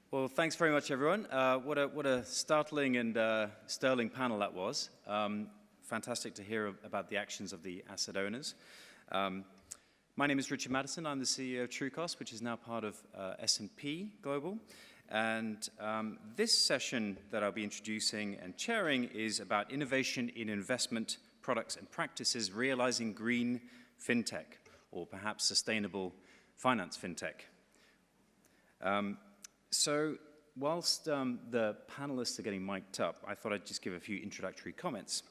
Well, thanks very much, everyone. What a startling and sterling panel that was. Fantastic to hear about the actions of the asset owners. My name is Richard Madison. I'm the CEO of Trucost, which is now part of S&P Global. And this session that I'll be introducing and chairing is about innovation in investment products and practices, realizing green fintech, or perhaps sustainable finance fintech. So whilst the panelists are getting mic'd up, I thought I'd just give a few introductory comments.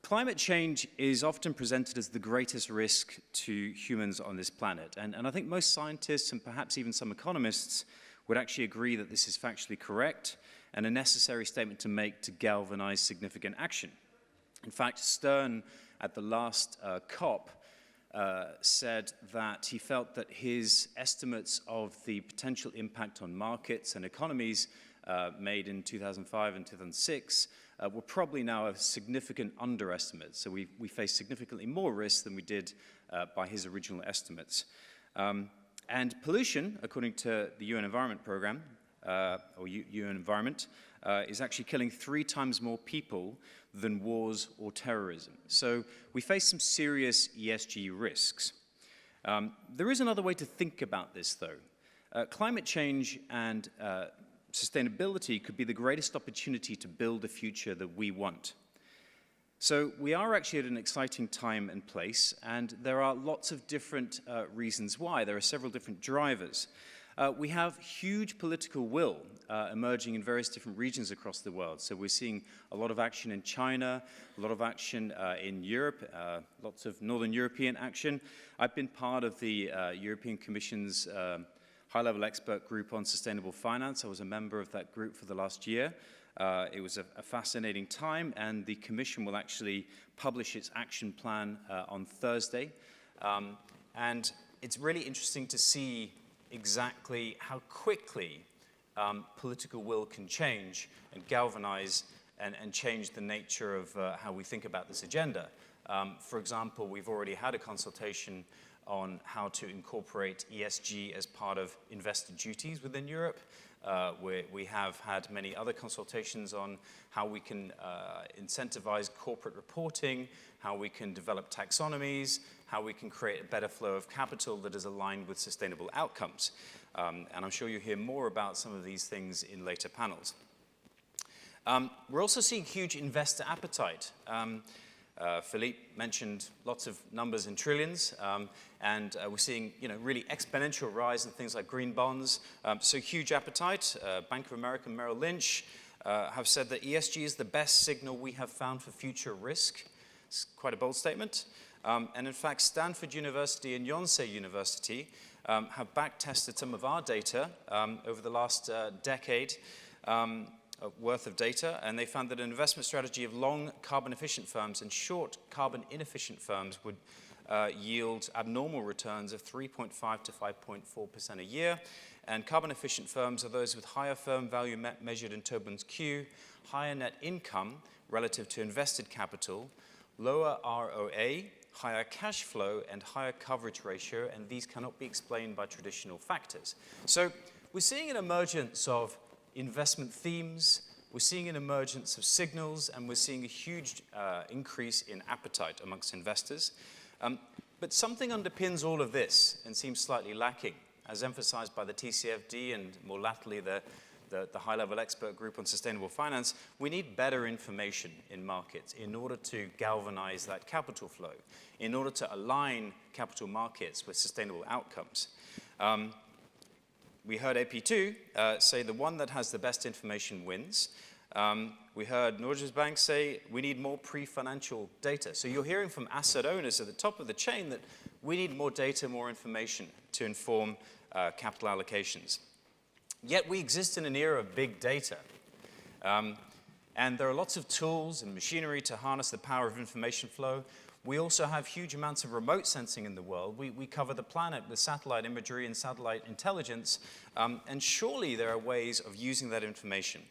Climate change is often presented as the greatest risk to humans on this planet. And I think most scientists and perhaps even some economists would actually agree that this is factually correct and a necessary statement to make to galvanize significant action. In fact, Stern at the last COP said that he felt that his estimates of the potential impact on markets and economies made in 2005 and 2006 were probably now a significant underestimate. So we face significantly more risk than we did by his original estimates. And pollution, according to the UN Environment Program, or UN Environment, is actually killing 3 times more people than wars or terrorism. So we face some serious ESG risks. There is another way to think about this, though. Climate change and sustainability could be the greatest opportunity to build a future that we want. So we are actually at an exciting time and place, and there are lots of different reasons why. There are several different drivers. We have huge political will emerging in various different regions across the world. So we're seeing a lot of action in China, a lot of action in Europe, lots of Northern European action. I've been part of the European Commission's high-level expert group on sustainable finance. I was a member of that group for the last year. It was a fascinating time, and the Commission will actually publish its action plan on Thursday. And it's really interesting to see exactly how quickly political will can change and galvanize and change the nature of how we think about this agenda. For example, we've already had a consultation on how to incorporate ESG as part of investor duties within Europe. We have had many other consultations on how we can incentivize corporate reporting, how we can develop taxonomies, how we can create a better flow of capital that is aligned with sustainable outcomes. And I'm sure you'll hear more about some of these things in later panels. We're also seeing huge investor appetite. Philippe mentioned lots of numbers in trillions, and we're seeing really exponential rise in things like green bonds. So huge appetite. Bank of America and Merrill Lynch have said that ESG is the best signal we have found for future risk. It's quite a bold statement. And in fact, Stanford University and Yonsei University have back-tested some of our data over the last decade worth of data, and they found that an investment strategy of long carbon-efficient firms and short carbon-inefficient firms would yield abnormal returns of 3.5 to 5.4% a year. And carbon-efficient firms are those with higher firm value measured in Tobin's Q, higher net income relative to invested capital, lower ROA, higher cash flow, and higher coverage ratio, and these cannot be explained by traditional factors. So we're seeing an emergence of investment themes, we're seeing an emergence of signals, and we're seeing a huge increase in appetite amongst investors. But something underpins all of this and seems slightly lacking, as emphasized by the TCFD and more latterly the high-level expert group on sustainable finance. We need better information in markets in order to galvanize that capital flow, in order to align capital markets with sustainable outcomes. We heard AP2 say the one that has the best information wins. We heard Norges Bank say we need more pre-financial data. So you're hearing from asset owners at the top of the chain that we need more data, more information to inform capital allocations. Yet we exist in an era of big data. And there are lots of tools and machinery to harness the power of information flow. We also have huge amounts of remote sensing in the world. We cover the planet with satellite imagery and satellite intelligence, and surely there are ways of using that information.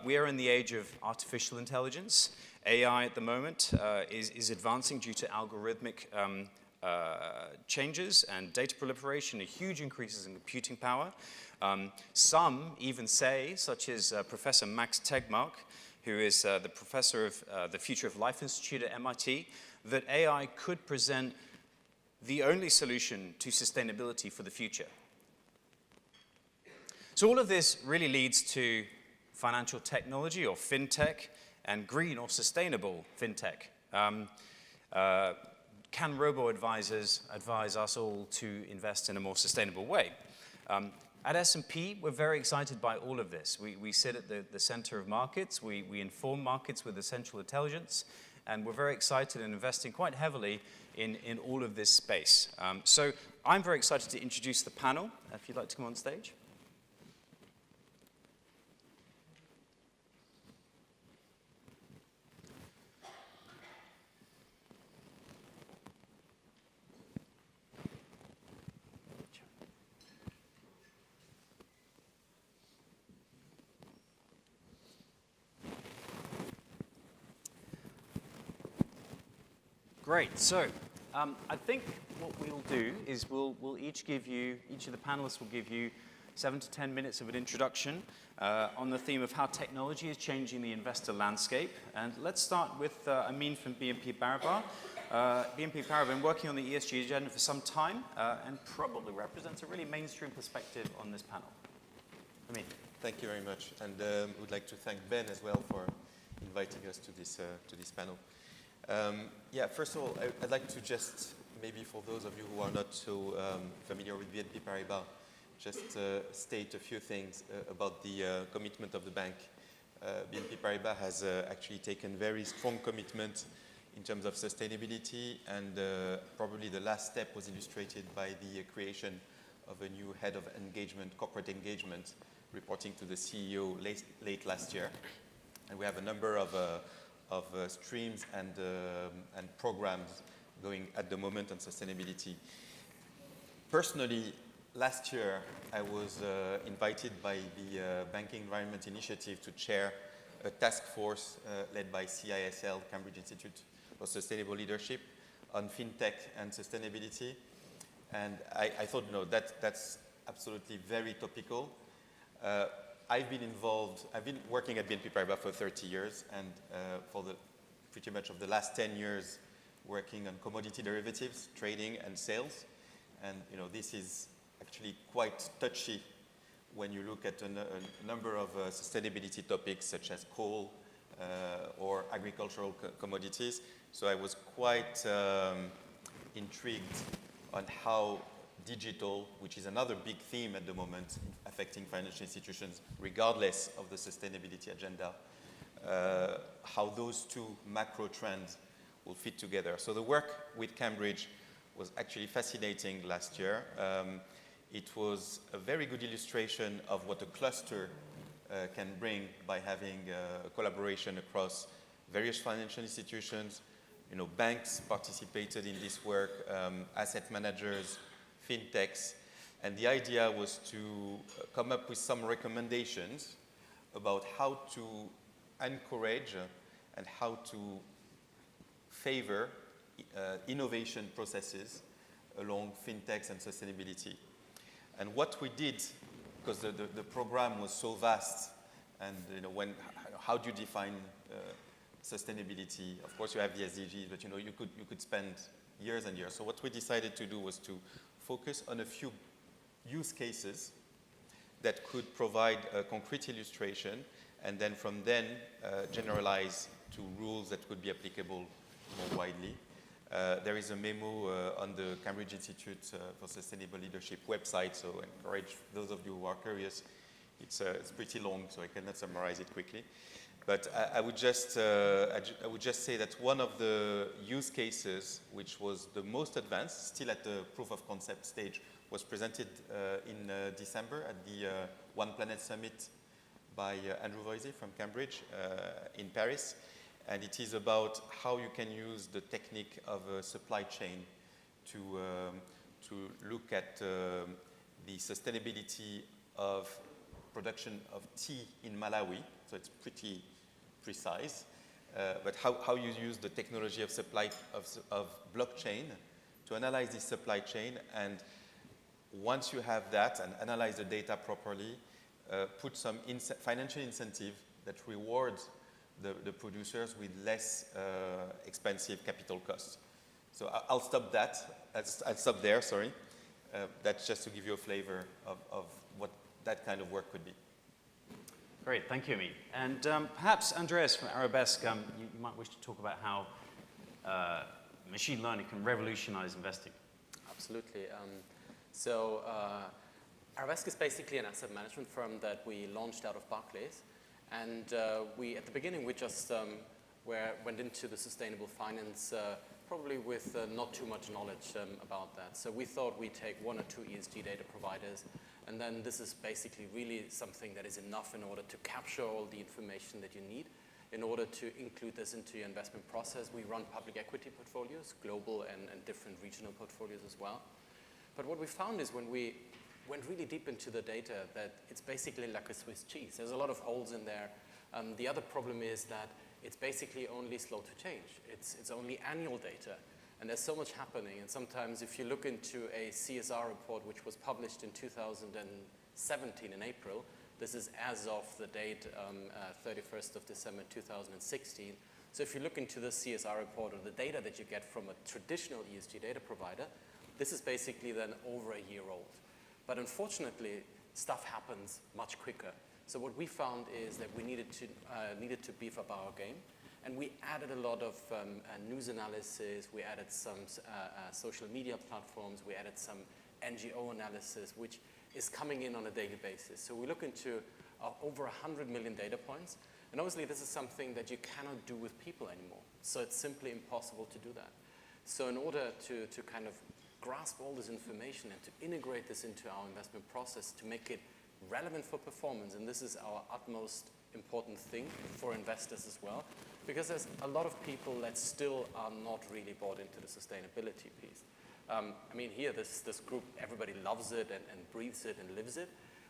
We are in the age of artificial intelligence. AI at the moment is advancing due to algorithmic changes and data proliferation and huge increases in computing power. Some even say, such as Professor Max Tegmark, who is the professor of the Future of Life Institute at MIT, that AI could present the only solution to sustainability for the future. So all of this really leads to financial technology, or fintech, and green or sustainable fintech. Can robo-advisors advise us all to invest in a more sustainable way? At S&P, we're very excited by all of this. We sit at the center of markets. We inform markets with essential intelligence, and we're very excited and investing quite heavily in all of this space. So I'm very excited to introduce the panel, if you'd like to come on stage. Great. So I think what we'll do is we'll each of the panelists will give you 7 to 10 minutes of an introduction on the theme of how technology is changing the investor landscape. And let's start with Amin from BNP Paribas. BNP Paribas has been working on the ESG agenda for some time and probably represents a really mainstream perspective on this panel. Amin. Thank you very much. And would like to thank Ben as well for inviting us to this panel. Yeah, first of all, I'd like to just, maybe for those of you who are not so familiar with BNP Paribas, just state a few things about the commitment of the bank. BNP Paribas has actually taken very strong commitment in terms of sustainability, and probably the last step was illustrated by the creation of a new head of engagement, corporate engagement, reporting to the CEO late last year. And we have a number of streams and programs going at the moment on sustainability. Personally, last year I was invited by the Banking Environment Initiative to chair a task force led by CISL, Cambridge Institute for Sustainable Leadership, on fintech and sustainability. And I thought, no, that's absolutely very topical. I've been working at BNP Paribas for 30 years, and for pretty much of the last 10 years working on commodity derivatives, trading and sales. And this is actually quite touchy when you look at a number of sustainability topics such as coal or agricultural commodities. So I was quite intrigued on how digital, which is another big theme at the moment affecting financial institutions, regardless of the sustainability agenda, how those two macro trends will fit together. So the work with Cambridge was actually fascinating last year. It was a very good illustration of what a cluster can bring by having collaboration across various financial institutions. Banks participated in this work, asset managers, fintechs, and the idea was to come up with some recommendations about how to encourage and how to favor innovation processes along fintechs and sustainability. And what we did, because the program was so vast, and how do you define sustainability? Of course, you have the SDGs, but you could spend years and years. So what we decided to do was to focus on a few use cases that could provide a concrete illustration, and then from then generalize to rules that could be applicable more widely. There is a memo on the Cambridge Institute for Sustainable Leadership website, so I encourage those of you who are curious. It's pretty long, so I cannot summarize it quickly. But I would just say that one of the use cases which was the most advanced, still at the proof of concept stage, was presented in December at the One Planet Summit by Andrew Voisey from Cambridge in Paris. And it is about how you can use the technique of a supply chain to look at the sustainability of production of tea in Malawi. So it's pretty precise. But how you use the technology of blockchain to analyze this supply chain, and once you have that and analyze the data properly, put some financial incentive that rewards the producers with less expensive capital costs. So I'll stop that. I'll stop there, sorry. That's just to give you a flavor of what that kind of work could be. Great, thank you, Amit. And perhaps Andreas from Arabesque, you might wish to talk about how machine learning can revolutionize investing. Absolutely. So Arabesque is basically an asset management firm that we launched out of Barclays. And at the beginning, we just went into the sustainable finance probably with not too much knowledge about that. So we thought we'd take one or two ESG data providers, and then this is basically really something that is enough in order to capture all the information that you need in order to include this into your investment process. We run public equity portfolios, global and different regional portfolios as well. But what we found is when we went really deep into the data that it's basically like a Swiss cheese. There's a lot of holes in there. The other problem is that it's basically only slow to change. It's only annual data. And there's so much happening. And sometimes if you look into a CSR report, which was published in 2017 in April, this is as of the date 31st of December 2016. So if you look into the CSR report or the data that you get from a traditional ESG data provider, this is basically then over a year old. But unfortunately, stuff happens much quicker. So what we found is that we needed to beef up our game. And we added a lot of news analysis, we added some social media platforms, we added some NGO analysis, which is coming in on a daily basis. So we look into over 100 million data points. And obviously, this is something that you cannot do with people anymore. So it's simply impossible to do that. So in order to kind of grasp all this information and to integrate this into our investment process to make it relevant for performance, and this is our utmost important thing for investors as well, because there's a lot of people that still are not really bought into the sustainability piece. I mean, here, this group, everybody loves it and breathes it and lives it,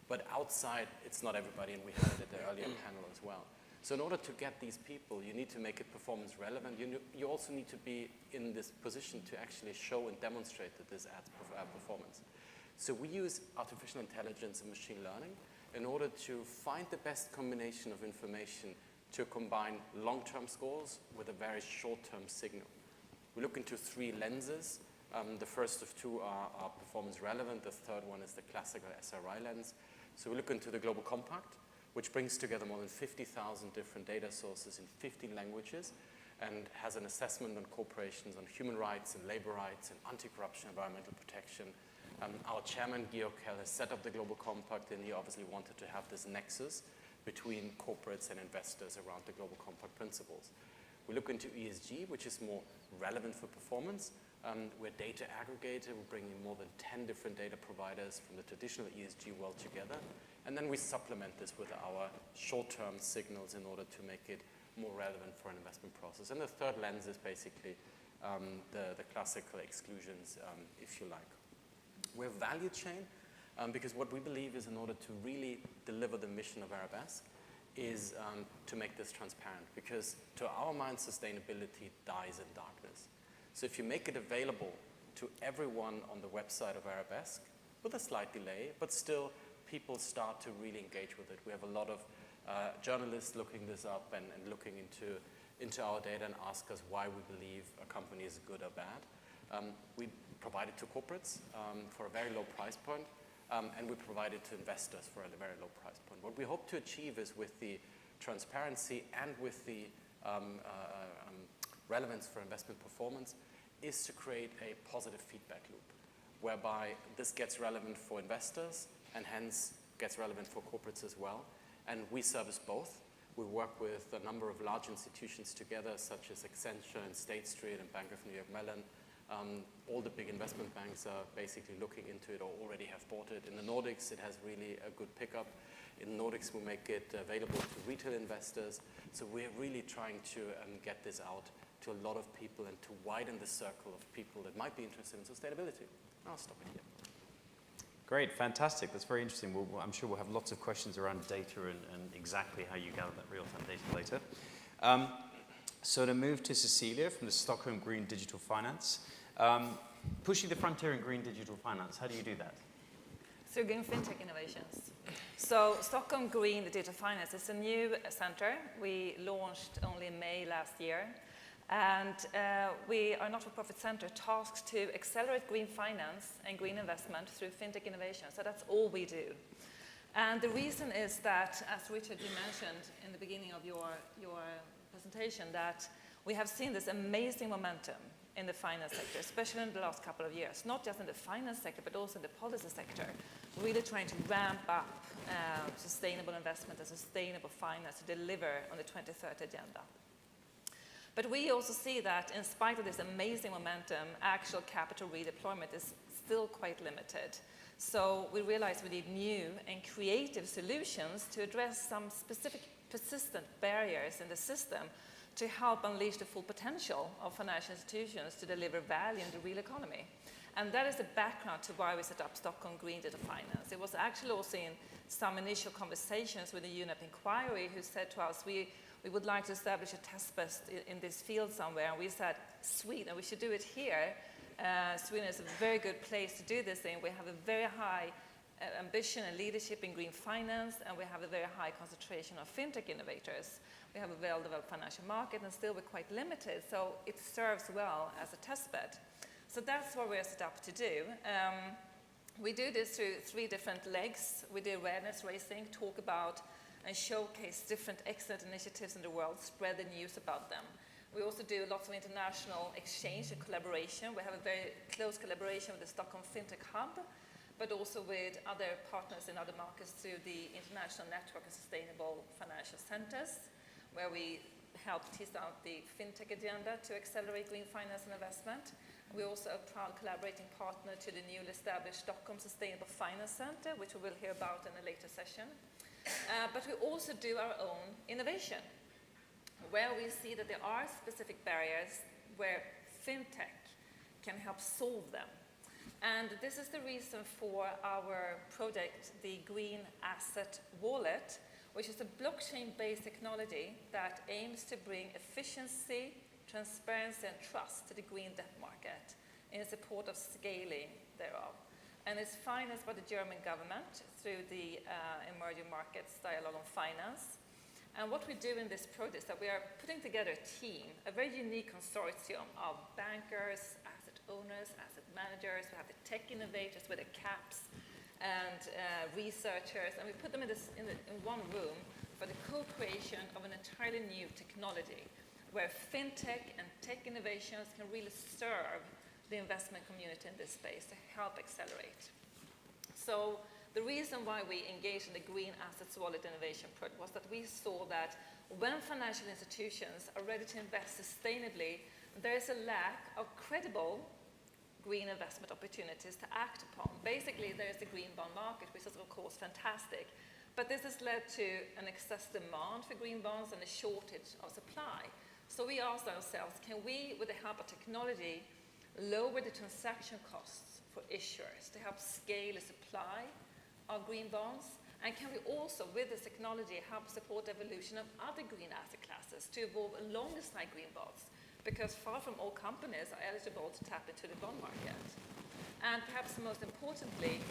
but outside, it's not everybody, and we had it at the earlier panel as well. So in order to get these people, you need to make it performance relevant. You also need to be in this position to actually show and demonstrate that this adds performance. So we use artificial intelligence and machine learning in order to find the best combination of information to combine long-term scores with a very short-term signal. We look into three lenses. The first of two are performance relevant. The third one is the classical SRI lens. So we look into the Global Compact, which brings together more than 50,000 different data sources in 15 languages and has an assessment on corporations on human rights and labor rights and anti-corruption, environmental protection. Our chairman, Georg Kell, has set up the Global Compact, and he obviously wanted to have this nexus between corporates and investors around the Global Compact principles. We look into ESG, which is more relevant for performance. We're data aggregator. We bring in more than 10 different data providers from the traditional ESG world together. And then we supplement this with our short-term signals in order to make it more relevant for an investment process. And the third lens is basically the classical exclusions, if you like. We're value chain because what we believe is in order to really deliver the mission of Arabesque is to make this transparent, because to our mind, sustainability dies in darkness. So if you make it available to everyone on the website of Arabesque, with a slight delay, but still people start to really engage with it. We have a lot of journalists looking this up and looking into our data and ask us why we believe a company is good or bad. We provide it to corporates for a very low price point, and we provide it to investors for a very low price point. What we hope to achieve is with the transparency and with the relevance for investment performance is to create a positive feedback loop, whereby this gets relevant for investors and hence gets relevant for corporates as well. And we service both. We work with a number of large institutions together, such as Accenture and State Street and Bank of New York Mellon. All the big investment banks are basically looking into it or already have bought it. In the Nordics, it has really a good pickup. In the Nordics, we make it available to retail investors. So we're really trying to get this out to a lot of people and to widen the circle of people that might be interested in sustainability. I'll stop it here. Great, fantastic. That's very interesting. I'm sure we'll have lots of questions around data and exactly how you gather that real-time data later. So to move to Cecilia from the Stockholm Green Digital Finance. pushing the frontier in green digital finance. How do you do that? Through green fintech innovations. So Stockholm Green Digital Finance is a new center. We launched only in May last year. And we are a not-for-profit center tasked to accelerate green finance and green investment through fintech innovation. So that's all we do. And the reason is that, as Richard, you mentioned in the beginning of your presentation, that we have seen this amazing momentum in the finance sector, especially in the last couple of years, not just in the finance sector, but also in the policy sector, really trying to ramp up sustainable investment and sustainable finance to deliver on the 2030 agenda. But we also see that in spite of this amazing momentum, actual capital redeployment is still quite limited. So we realize we need new and creative solutions to address some specific persistent barriers in the system to help unleash the full potential of financial institutions to deliver value in the real economy. And that is the background to why we set up Stockholm Green Digital Finance. It was actually also in some initial conversations with the UNEP inquiry who said to us, we would like to establish a test bed in this field somewhere. And we said, Sweden, we should do it here. Sweden is a very good place to do this thing. We have a very high ambition and leadership in green finance, and we have a very high concentration of fintech innovators. We have a well-developed financial market, and still we're quite limited, so it serves well as a test bed. So that's what we're set up to do. We do this through 3 different legs. We do awareness raising, talk about and showcase different excellent initiatives in the world, spread the news about them. We also do lots of international exchange and collaboration. We have a very close collaboration with the Stockholm Fintech Hub, but also with other partners in other markets through the International Network of Sustainable Financial Centers, where we help tease out the fintech agenda to accelerate green finance and investment. We're also a proud collaborating partner to the newly established Stockholm Sustainable Finance Center, which we will hear about in a later session. But we also do our own innovation, where we see that there are specific barriers where fintech can help solve them. And this is the reason for our project, the Green Asset Wallet, which is a blockchain-based technology that aims to bring efficiency, transparency, and trust to the green debt market in support of scaling thereof. And it's financed by the German government through the Emerging Markets Dialogue on Finance. And what we do in this project is that we are putting together a team, a very unique consortium of bankers, asset owners, asset managers. We have the tech innovators with the caps and researchers, and we put them in one room for the co-creation of an entirely new technology where fintech and tech innovations can really serve the investment community in this space to help accelerate. So the reason why we engaged in the Green Assets Wallet Innovation Project was that we saw that when financial institutions are ready to invest sustainably, there is a lack of credible green investment opportunities to act upon. Basically, there is the green bond market, which is of course fantastic, but this has led to an excess demand for green bonds and a shortage of supply. So we asked ourselves, can we, with the help of technology, lower the transaction costs for issuers to help scale the supply of green bonds? And can we also, with this technology, help support the evolution of other green asset classes to evolve alongside green bonds? Because far from all companies are eligible to tap into the bond market. And perhaps most importantly,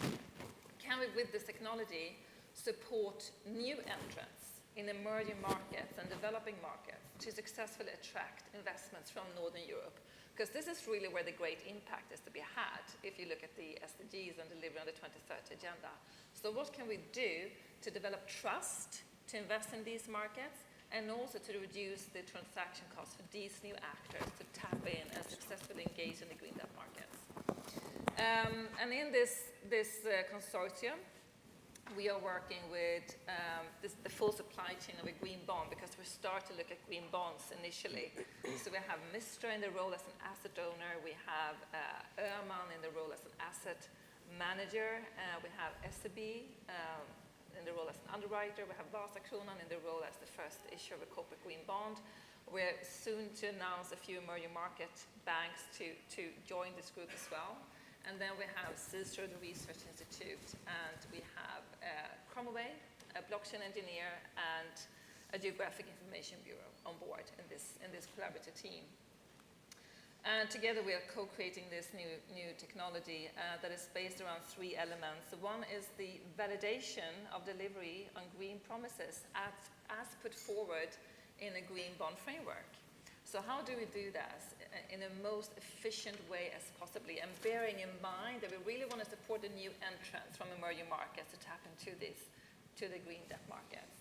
can we, with this technology, support new entrants in emerging markets and developing markets to successfully attract investments from Northern Europe? Because this is really where the great impact is to be had if you look at the SDGs and delivery on the 2030 agenda. So what can we do to develop trust to invest in these markets, and also to reduce the transaction costs for these new actors to tap in and successfully engage in the green debt markets? And in this consortium, we are working with the full supply chain of a green bond, because we start to look at green bonds initially. So we have Mistra in the role as an asset owner. We have Öhman in the role as an asset manager. We have SEB in the role as an underwriter. We have Vasakronan in the role as the first issuer of a corporate green bond. We're soon to announce a few emerging market banks to join this group as well. And then we have CICERO, the Research Institute, and we have Cromway, a blockchain engineer, and a Geographic Information Bureau on board in this collaborative team. And together we are co-creating this new technology that is based around 3 elements. One is the validation of delivery on green promises as put forward in a green bond framework. So how do we do that in the most efficient way as possibly, and bearing in mind that we really want to support the new entrants from emerging markets to tap into the green debt markets.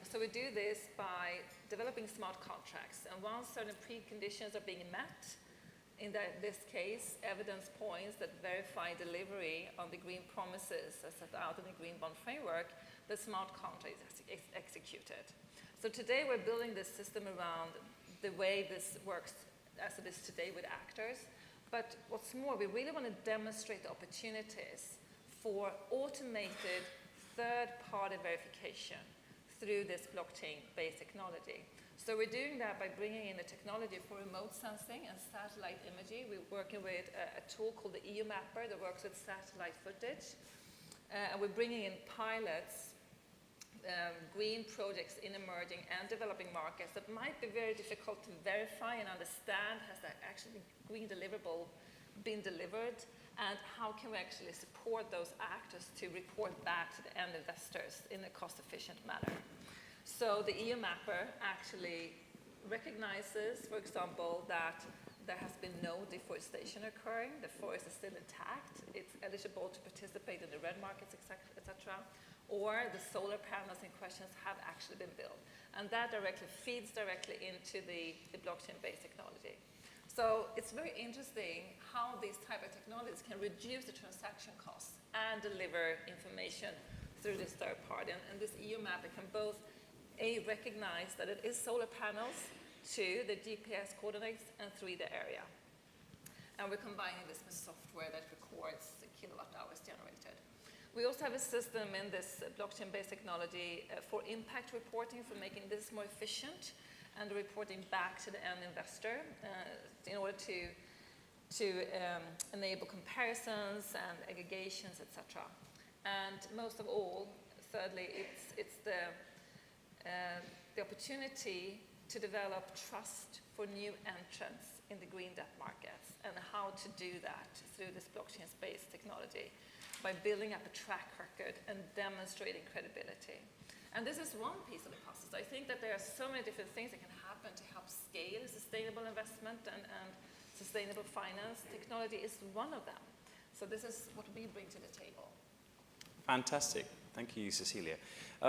So we do this by developing smart contracts, and once certain preconditions are being met, in this case, evidence points that verify delivery on the green promises as set out in the green bond framework, the smart contract is executed. So today we're building this system around the way this works as it is today with actors, but what's more, we really want to demonstrate the opportunities for automated third-party verification through this blockchain-based technology. So we're doing that by bringing in the technology for remote sensing and satellite imaging. We're working with a tool called the EU Mapper that works with satellite footage. And we're bringing in pilots, green projects in emerging and developing markets that might be very difficult to verify and understand. Has that actually green deliverable been delivered? And how can we actually support those actors to report back to the end investors in a cost-efficient manner? So the EU Mapper actually recognizes, for example, that there has been no deforestation occurring, the forest is still intact, it's eligible to participate in the red markets, etc., or the solar panels in questions have actually been built. And that feeds directly into the blockchain-based technology. So it's very interesting how these type of technologies can reduce the transaction costs and deliver information through this third party. And this EU map, it can both recognize that it is solar panels, 2, the GPS coordinates, and 3, the area. And we're combining this with software that records the kilowatt hours generated. We also have a system in this blockchain-based technology for impact reporting, for making this more efficient, and reporting back to the end investor in order to enable comparisons and aggregations, etc. And most of all, thirdly, it's the opportunity to develop trust for new entrants in the green debt markets, and how to do that through this blockchain-based technology by building up a track record and demonstrating credibility. And this is one piece of the puzzle. So I think that there are so many different things that can happen to help scale sustainable investment and sustainable finance. Technology is one of them. So this is what we bring to the table. Fantastic. Thank you, Cecilia.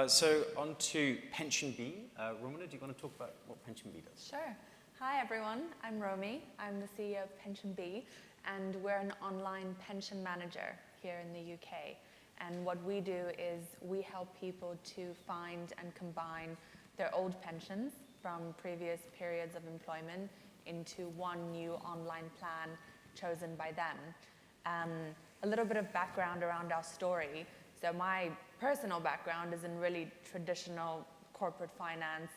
So on to Pension B. Romina, do you want to talk about what Pension B does? Sure. Hi, everyone. I'm Romy. I'm the CEO of Pension B, and we're an online pension manager here in the UK. And what we do is we help people to find and combine their old pensions from previous periods of employment into one new online plan chosen by them. A little bit of background around our story. So my personal background is in really traditional corporate finance,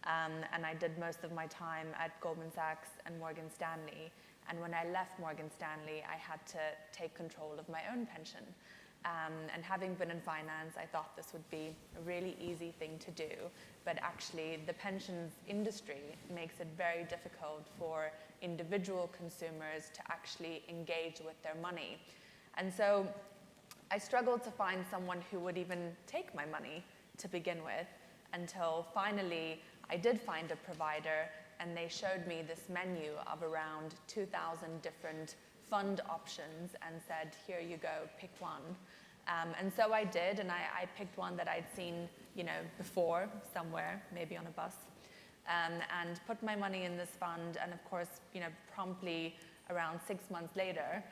and I did most of my time at Goldman Sachs and Morgan Stanley. And when I left Morgan Stanley, I had to take control of my own pension. And having been in finance, I thought this would be a really easy thing to do. But actually, the pensions industry makes it very difficult for individual consumers to actually engage with their money. And so I struggled to find someone who would even take my money to begin with, until finally I did find a provider, and they showed me this menu of around 2,000 different fund options and said, here you go, pick one. And so I did, and I picked one that I'd seen, before somewhere, maybe on a bus, and put my money in this fund. And of course, promptly around 6 months later,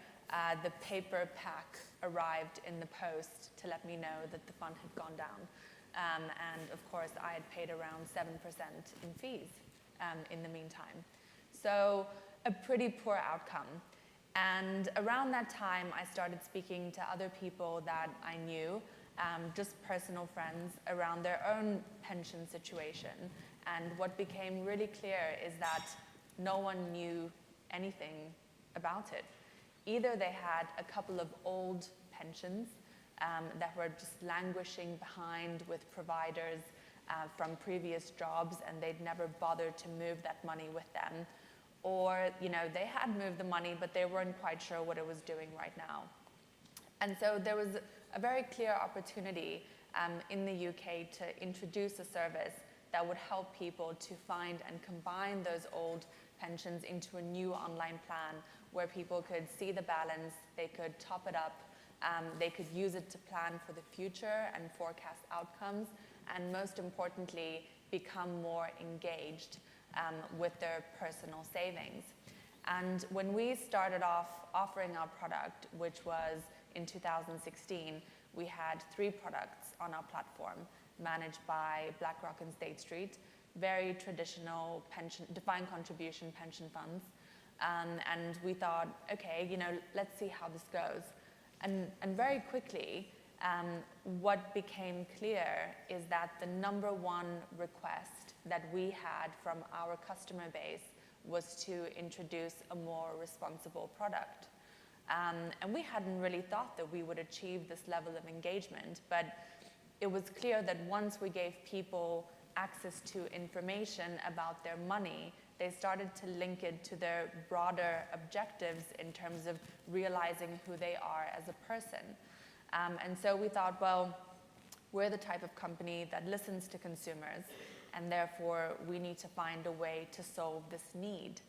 the paper pack arrived in the post to let me know that the fund had gone down. And of course, I had paid around 7% in fees in the meantime. So a pretty poor outcome. And around that time, I started speaking to other people that I knew, just personal friends, around their own pension situation. And what became really clear is that no one knew anything about it. Either they had a couple of old pensions that were just languishing behind with providers from previous jobs, and they'd never bothered to move that money with them, or they had moved the money, but they weren't quite sure what it was doing right now. And so there was a very clear opportunity in the UK to introduce a service that would help people to find and combine those old pensions into a new online plan where people could see the balance, they could top it up, they could use it to plan for the future and forecast outcomes, and most importantly, become more engaged with their personal savings. And when we started off offering our product, which was in 2016, we had 3 products on our platform managed by BlackRock and State Street, very traditional pension, defined contribution pension funds. And we thought, okay, let's see how this goes. And very quickly, what became clear is that the number one request that we had from our customer base was to introduce a more responsible product. And we hadn't really thought that we would achieve this level of engagement, but it was clear that once we gave people access to information about their money, they started to link it to their broader objectives in terms of realizing who they are as a person. And so we thought, well, we're the type of company that listens to consumers, and therefore we need to find a way to solve this need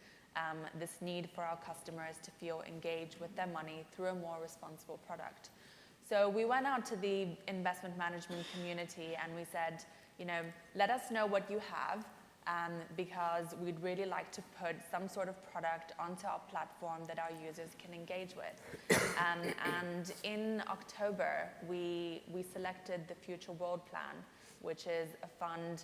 for our customers to feel engaged with their money through a more responsible product. So we went out to the investment management community and we said, let us know what you have, because we'd really like to put some sort of product onto our platform that our users can engage with. And in October, we selected the Future World Plan, which is a fund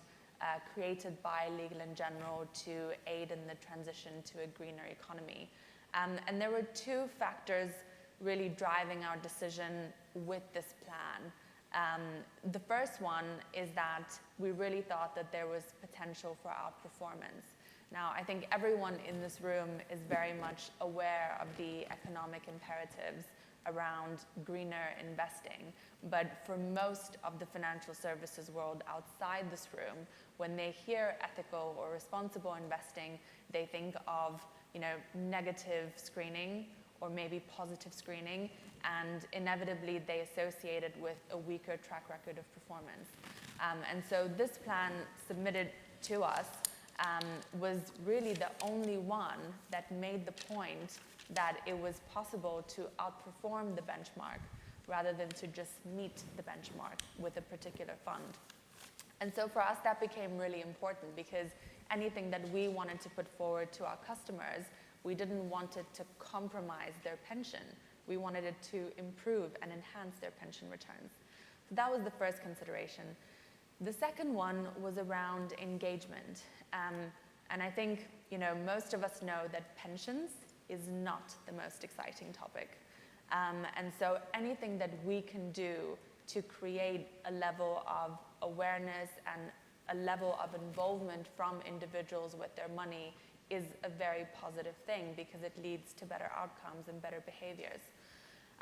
created by Legal & General to aid in the transition to a greener economy. And there were 2 factors really driving our decision with this plan. The first one is that we really thought that there was potential for outperformance. Now, I think everyone in this room is very much aware of the economic imperatives around greener investing, but for most of the financial services world outside this room, when they hear ethical or responsible investing, they think of negative screening or maybe positive screening, and inevitably they associate it with a weaker track record of performance. And so this plan submitted to us was really the only one that made the point that it was possible to outperform the benchmark rather than to just meet the benchmark with a particular fund. And so for us, that became really important because anything that we wanted to put forward to our customers, we didn't want it to compromise their pension. We wanted it to improve and enhance their pension returns. So that was the first consideration. The second one was around engagement. And I think, most of us know that pensions is not the most exciting topic. And so anything that we can do to create a level of awareness and a level of involvement from individuals with their money is a very positive thing because it leads to better outcomes and better behaviors.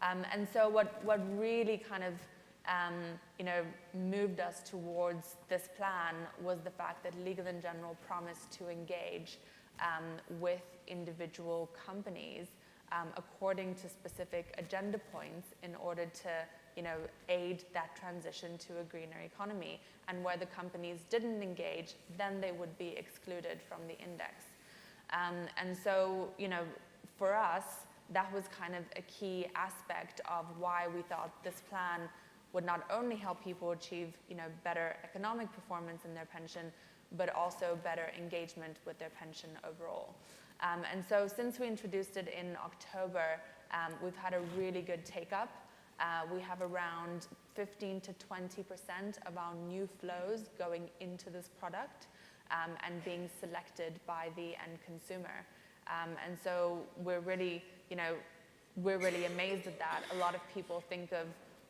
And so what really kind of moved us towards this plan was the fact that Legal & General promised to engage with individual companies according to specific agenda points in order to aid that transition to a greener economy. And where the companies didn't engage, then they would be excluded from the index. And so, for us, that was kind of a key aspect of why we thought this plan would not only help people achieve, better economic performance in their pension, but also better engagement with their pension overall. And so since we introduced it in October, we've had a really good take-up. We have around 15 to 20% of our new flows going into this product and being selected by the end consumer. And so we're really amazed at that. A lot of people think of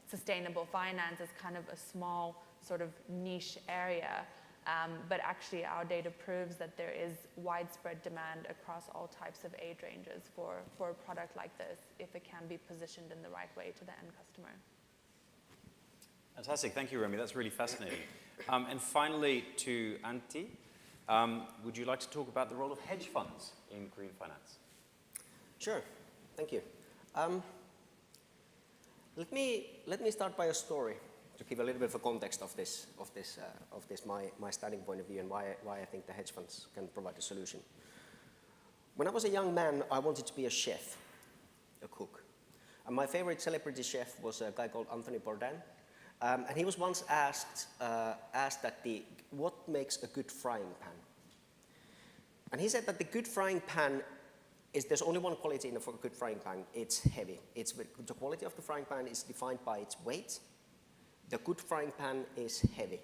sustainable finance as kind of a small sort of niche area, but actually our data proves that there is widespread demand across all types of age ranges for a product like this if it can be positioned in the right way to the end customer. Fantastic, thank you, Romy. That's really fascinating. And finally, to Antti, Would you like to talk about the role of hedge funds in green finance? Sure, thank you. Let me start by a story to give a little bit of a context of this my standing point of view and why I think the hedge funds can provide a solution. When I was a young man, I wanted to be a chef, a cook. And my favorite celebrity chef was a guy called Anthony Bourdain. And he was once asked what makes a good frying pan? And he said that the good frying pan there's only one quality in a good frying pan, it's heavy. The quality of the frying pan is defined by its weight. The good frying pan is heavy.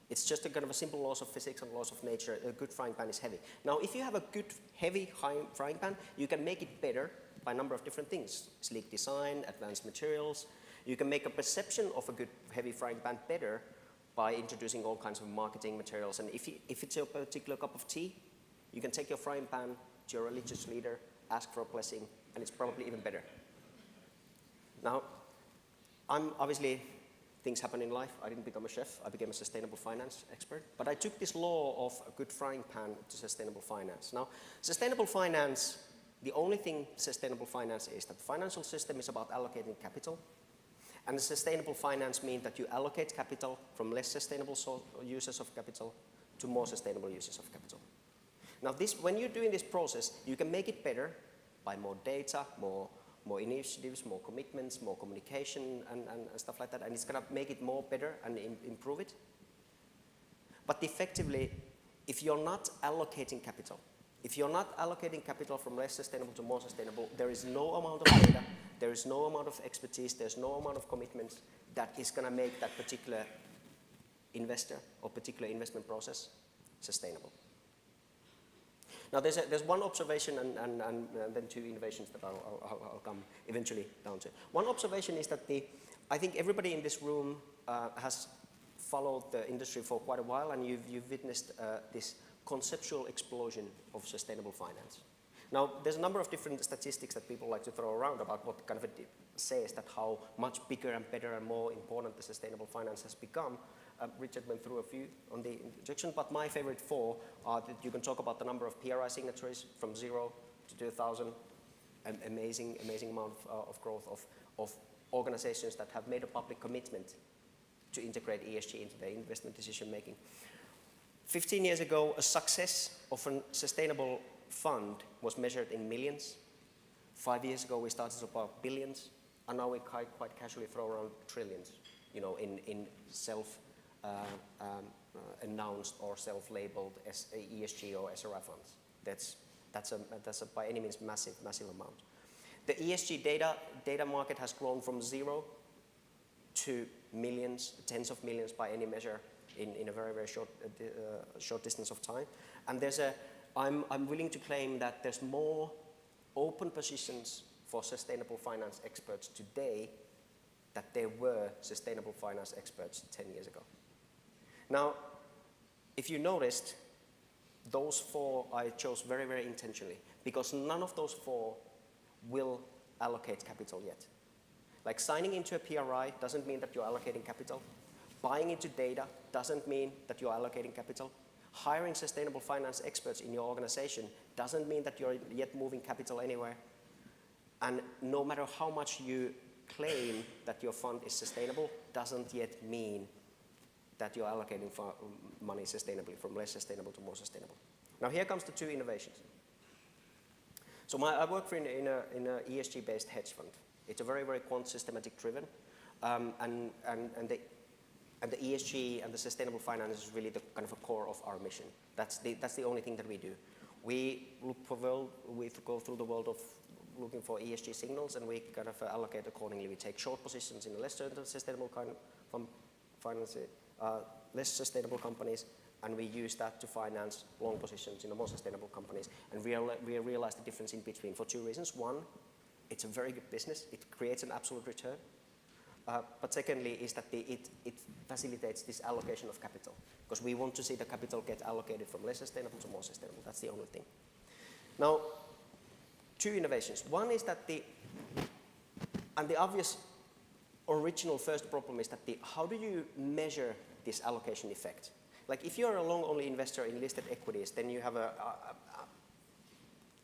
It's just a kind of a simple laws of physics and laws of nature. A good frying pan is heavy. Now, if you have a good, heavy frying pan, you can make it better by a number of different things. Sleek design, advanced materials. You can make a perception of a good, heavy frying pan better by introducing all kinds of marketing materials. And if it's a particular cup of tea, you can take your frying pan to your religious leader, ask for a blessing, and it's probably even better. Now, obviously, things happen in life. I didn't become a chef. I became a sustainable finance expert. But I took this law of a good frying pan to sustainable finance. Now, sustainable finance, the only thing sustainable finance is that the financial system is about allocating capital. And the sustainable finance means that you allocate capital from less sustainable uses of capital to more sustainable uses of capital. Now, when you're doing this process, you can make it better by more data, more initiatives, more commitments, more communication, and stuff like that. And it's going to make it more better and improve it. But effectively, if you're not allocating capital, from less sustainable to more sustainable, there is no amount of data, there is no amount of expertise, there's no amount of commitments that is going to make that particular investor or particular investment process sustainable. Now, there's one observation and then two innovations that I'll come eventually down to. One observation is that I think everybody in this room has followed the industry for quite a while, and you've witnessed this conceptual explosion of sustainable finance. Now, there's a number of different statistics that people like to throw around about what kind of it says that how much bigger and better and more important the sustainable finance has become. Richard went through a few on the introduction, but my favorite four are that you can talk about the number of PRI signatories from 0 to 2,000, an amazing amount of growth of organizations that have made a public commitment to integrate ESG into their investment decision making. 15 years ago, a success of a sustainable fund was measured in millions. 5 years ago, we started about billions, and now we quite casually throw around trillions, in announced or self-labeled as ESG or SRI funds. That's a by any means massive amount. The ESG data market has grown from 0 to millions, tens of millions by any measure in a very short distance of time. And I'm willing to claim that there's more open positions for sustainable finance experts today than there were sustainable finance experts 10 years ago. Now, if you noticed, those four I chose very intentionally, because none of those four will allocate capital yet. Like signing into a PRI doesn't mean that you're allocating capital. Buying into data doesn't mean that you're allocating capital. Hiring sustainable finance experts in your organization doesn't mean that you're yet moving capital anywhere. And no matter how much you claim that your fund is sustainable, doesn't yet mean that you're allocating money sustainably from less sustainable to more sustainable. Now here comes the two innovations. So I work in a ESG-based hedge fund. It's a very quant systematic driven, and the ESG and the sustainable finance is really the kind of a core of our mission. That's the only thing that we do. We go through the world of looking for ESG signals, and we kind of allocate accordingly. We take short positions in the less sustainable kind of finance, less sustainable companies, and we use that to finance long positions in the more sustainable companies. And we realize the difference in between for two reasons. One, it's a very good business. It creates an absolute return. But secondly is that it facilitates this allocation of capital, because we want to see the capital get allocated from less sustainable to more sustainable. That's the only thing. Now, two innovations. One is that the obvious original first problem is that how do you measure this allocation effect? like if you're a long-only investor in listed equities, then you have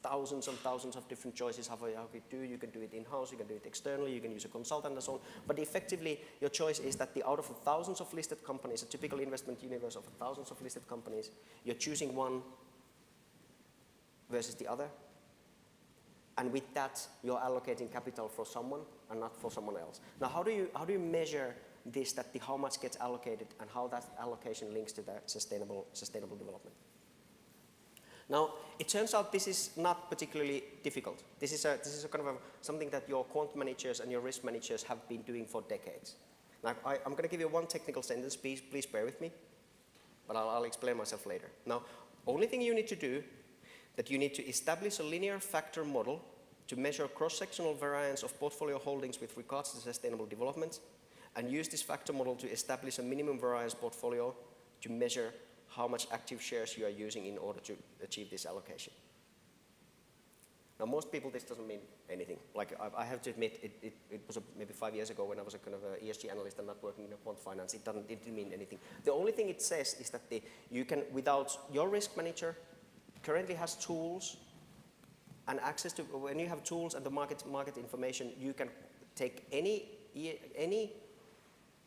thousands and thousands of different choices how you do. You can do it in-house, you can do it externally, you can use a consultant and so on. But effectively, your choice is that out of thousands of listed companies, a typical investment universe of thousands of listed companies, you're choosing one versus the other. And with that, you're allocating capital for someone and not for someone else. Now, how do you measure this, how much gets allocated and how that allocation links to the sustainable development? Now, it turns out this is not particularly difficult. This is a kind of something that your quant managers and your risk managers have been doing for decades. Now, I'm going to give you one technical sentence. Please bear with me, but I'll explain myself later. Now, only thing you need to do that you need to establish a linear factor model to measure cross-sectional variance of portfolio holdings with regards to sustainable development, and use this factor model to establish a minimum variance portfolio to measure how much active shares you are using in order to achieve this allocation. Now, most people, this doesn't mean anything. Like, I have to admit, it was maybe 5 years ago when I was a kind of a ESG analyst and not working in quant finance. It didn't mean anything. The only thing it says is that you can, without your risk manager, currently has tools and access to, when you have tools and the market information, you can take any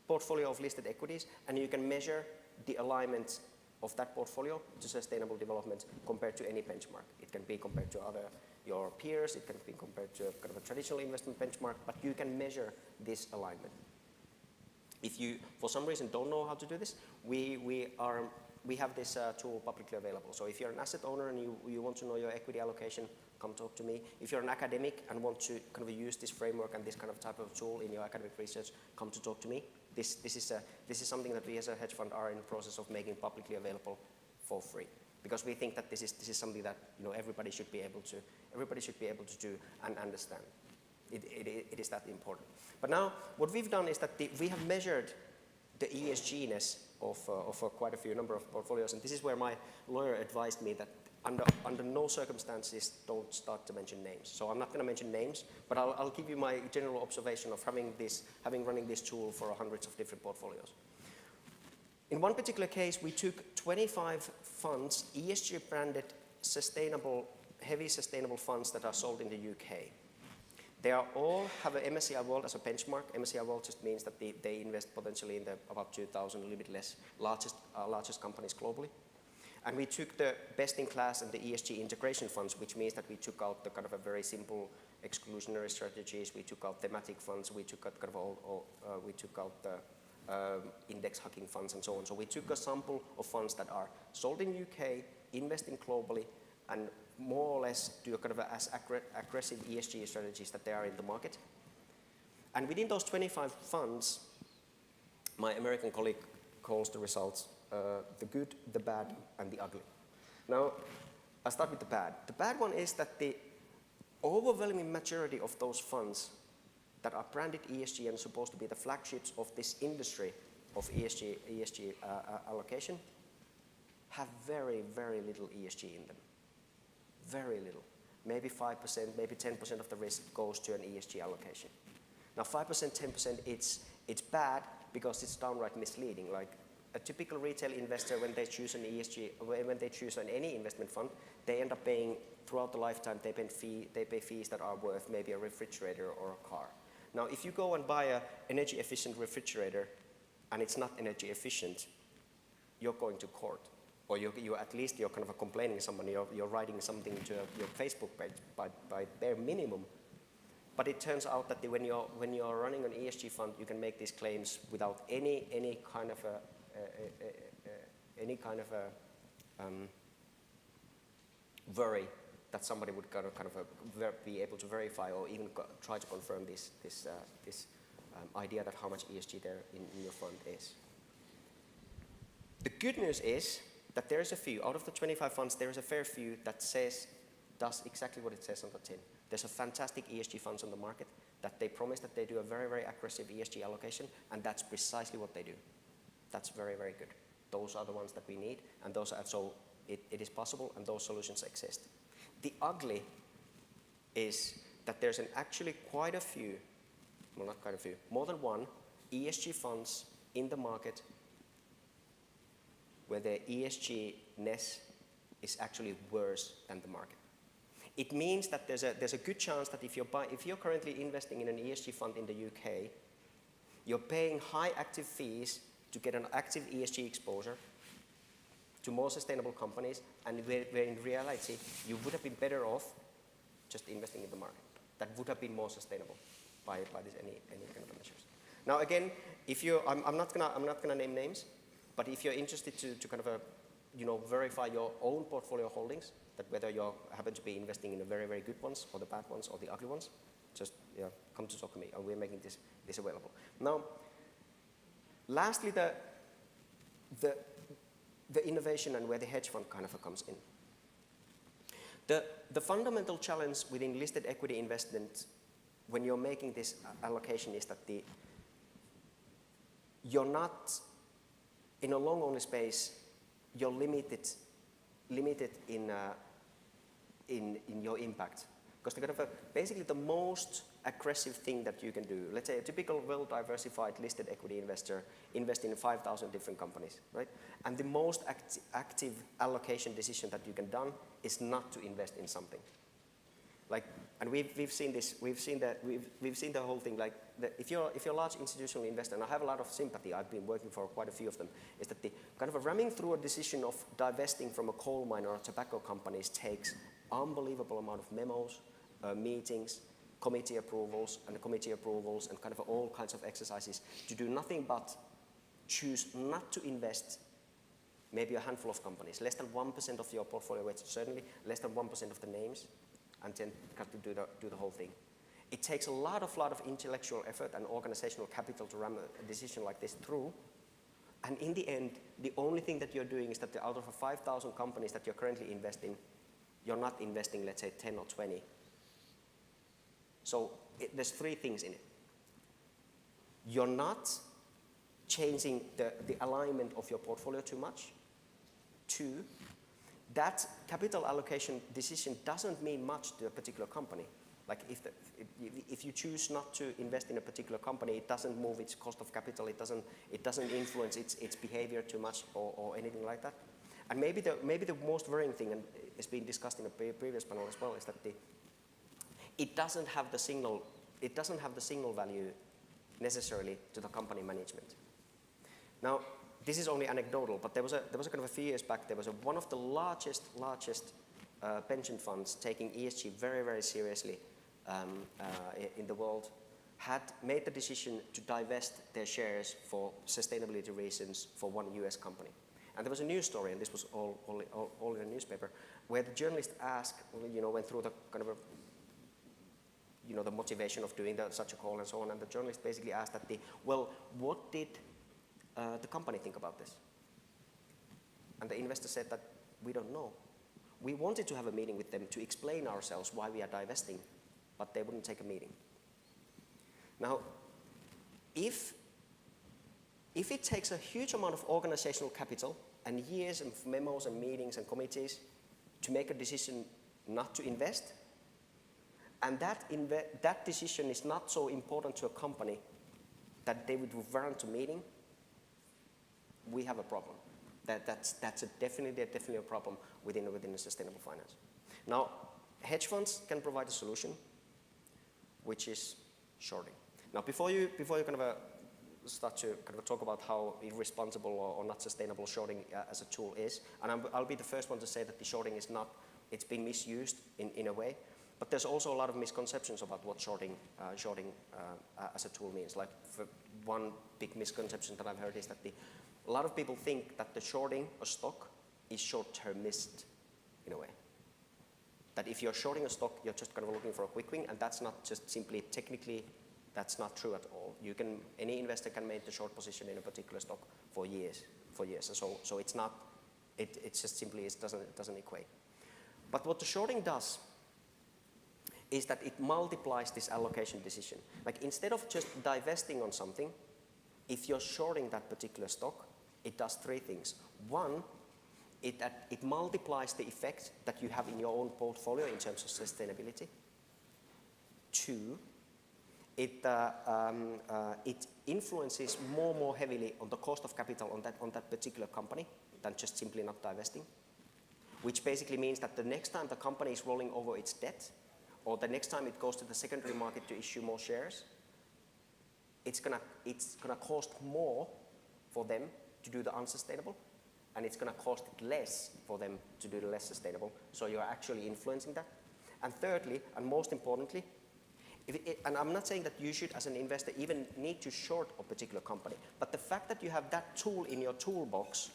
portfolio of listed equities and you can measure the alignment of that portfolio to sustainable development compared to any benchmark. It can be compared to your peers, it can be compared to kind of a traditional investment benchmark, but you can measure this alignment. If you, for some reason, don't know how to do this, we have this tool publicly available. So if you're an asset owner and you want to know your equity allocation, come talk to me. If you're an academic and want to kind of use this framework and this kind of type of tool in your academic research, come to talk to me. This is something that we as a hedge fund are in the process of making publicly available for free, because we think that this is something that everybody should be able to do and understand. It is that important. But now what we've done is that we have measured the ESG-ness of quite a number of portfolios, and this is where my lawyer advised me that under no circumstances don't start to mention names. So I'm not going to mention names, but I'll give you my general observation of having running this tool for hundreds of different portfolios. In one particular case, we took 25 funds, ESG branded heavy sustainable funds that are sold in the UK. They all have an MSCI World as a benchmark. MSCI World just means that they invest potentially in about 2,000, a little bit less, largest companies globally. And we took the best in class and the ESG integration funds, which means that we took out the kind of a very simple exclusionary strategies. We took out thematic funds. We took out kind of we took out the index hugging funds and so on. So we took a sample of funds that are sold in UK, investing globally, and more or less do a kind of as aggressive ESG strategies that they are in the market. And within those 25 funds, my American colleague calls the results the good, the bad, and the ugly. Now, I'll start with the bad. The bad one is that the overwhelming majority of those funds that are branded ESG and supposed to be the flagships of this industry of ESG allocation have very, very little ESG in them. Very little. Maybe 5%, maybe 10% of the risk goes to an ESG allocation. Now 5%, 10%, it's bad because it's downright misleading. Like a typical retail investor, when they choose an ESG, when they choose any investment fund, they end up paying, throughout the lifetime, they pay fees that are worth maybe a refrigerator or a car. Now if you go and buy an energy efficient refrigerator and it's not energy efficient, you're going to court. Or at least you're kind of complaining someone, you're writing something to your Facebook page by bare minimum. But it turns out that when you're running an ESG fund, you can make these claims without any kind of worry that somebody would kind of be able to verify or even try to confirm this idea that how much ESG there in your fund is. The good news is that there is a few, out of the 25 funds, there is a fair few that does exactly what it says on the tin. There's a fantastic ESG funds on the market that they promise that they do a very, very aggressive ESG allocation, and that's precisely what they do. That's very, very good. Those are the ones that we need, and so it is possible, and those solutions exist. The ugly is that there's actually quite a few, well, not quite a few, more than one ESG funds in the market where the ESG-ness is actually worse than the market. It means that there's a good chance that if you're currently investing in an ESG fund in the UK, you're paying high active fees to get an active ESG exposure to more sustainable companies, and where in reality you would have been better off just investing in the market. That would have been more sustainable by this any kind of measures. Now again, if you, I'm not gonna name names, but if you're interested to kind of verify your own portfolio holdings, that whether you happen to be investing in the very, very good ones or the bad ones or the ugly ones, just come to talk to me, and we're making this available. Now, lastly, the innovation and where the hedge fund kind of comes in. The fundamental challenge within listed equity investment when you're making this allocation is that you're not, in a long-only space, you're limited in your impact. Because basically the most aggressive thing that you can do, let's say a typical well-diversified listed equity investor invests in 5,000 different companies, right? And the most active allocation decision that you can do is not to invest in something. Like, and we've seen this, we've seen the whole thing, like, if you're a large institutional investor, and I have a lot of sympathy, I've been working for quite a few of them, is that the kind of ramming through a decision of divesting from a coal mine or a tobacco companies takes unbelievable amount of memos, meetings, committee approvals, and kind of all kinds of exercises to do nothing but choose not to invest maybe a handful of companies, less than 1% of your portfolio weight, certainly less than 1% of the names, and then have to do the whole thing. It takes a lot of intellectual effort and organizational capital to ram a decision like this through. And in the end, the only thing that you're doing is that out of 5,000 companies that you're currently investing, you're not investing, let's say, 10 or 20. So there's three things in it. You're not changing the alignment of your portfolio too much. Two, that capital allocation decision doesn't mean much to a particular company. Like if you choose not to invest in a particular company, it doesn't move its cost of capital, it doesn't influence its behavior too much or anything like that. And maybe the most worrying thing, and it's been discussed in a previous panel as well, is that it doesn't have the signal value necessarily to the company management. Now, this is only anecdotal, but there was a kind of a few years back, there was one of the largest pension funds taking ESG very, very seriously in the world, had made the decision to divest their shares for sustainability reasons for one US company. And there was a news story, and this was all in a newspaper, where the journalist asked, went through the kind of the motivation of doing such a call and so on, and the journalist basically asked that what did the company think about this? And the investor said that we don't know. We wanted to have a meeting with them to explain ourselves why we are divesting, but they wouldn't take a meeting. Now, if it takes a huge amount of organizational capital and years of memos and meetings and committees to make a decision not to invest, and that decision is not so important to a company that they would warrant a meeting, we have a problem. That's definitely a problem within the sustainable finance. Now, hedge funds can provide a solution, which is shorting. Now, before you kind of start to kind of talk about how irresponsible or not sustainable shorting as a tool is, and I'll be the first one to say that the shorting is not, it's been misused in a way, but there's also a lot of misconceptions about what shorting as a tool means. Like, one big misconception that I've heard is that a lot of people think that the shorting a stock is short-termist in a way. That if you're shorting a stock, you're just kind of looking for a quick win, and that's not just simply technically, that's not true at all. Any investor can make the short position in a particular stock for years. So it's not, it's just simply, it doesn't equate. But what the shorting does is that it multiplies this allocation decision. Like, instead of just divesting on something, if you're shorting that particular stock, it does three things. One, it multiplies the effect that you have in your own portfolio in terms of sustainability. Two, it influences more heavily on the cost of capital on that particular company than just simply not divesting, which basically means that the next time the company is rolling over its debt, or the next time it goes to the secondary market to issue more shares, it's gonna cost more for them to do the unsustainable, and it's gonna cost less for them to do the less sustainable. So you're actually influencing that. And thirdly, and most importantly, and I'm not saying that you should, as an investor, even need to short a particular company, but the fact that you have that tool in your toolbox,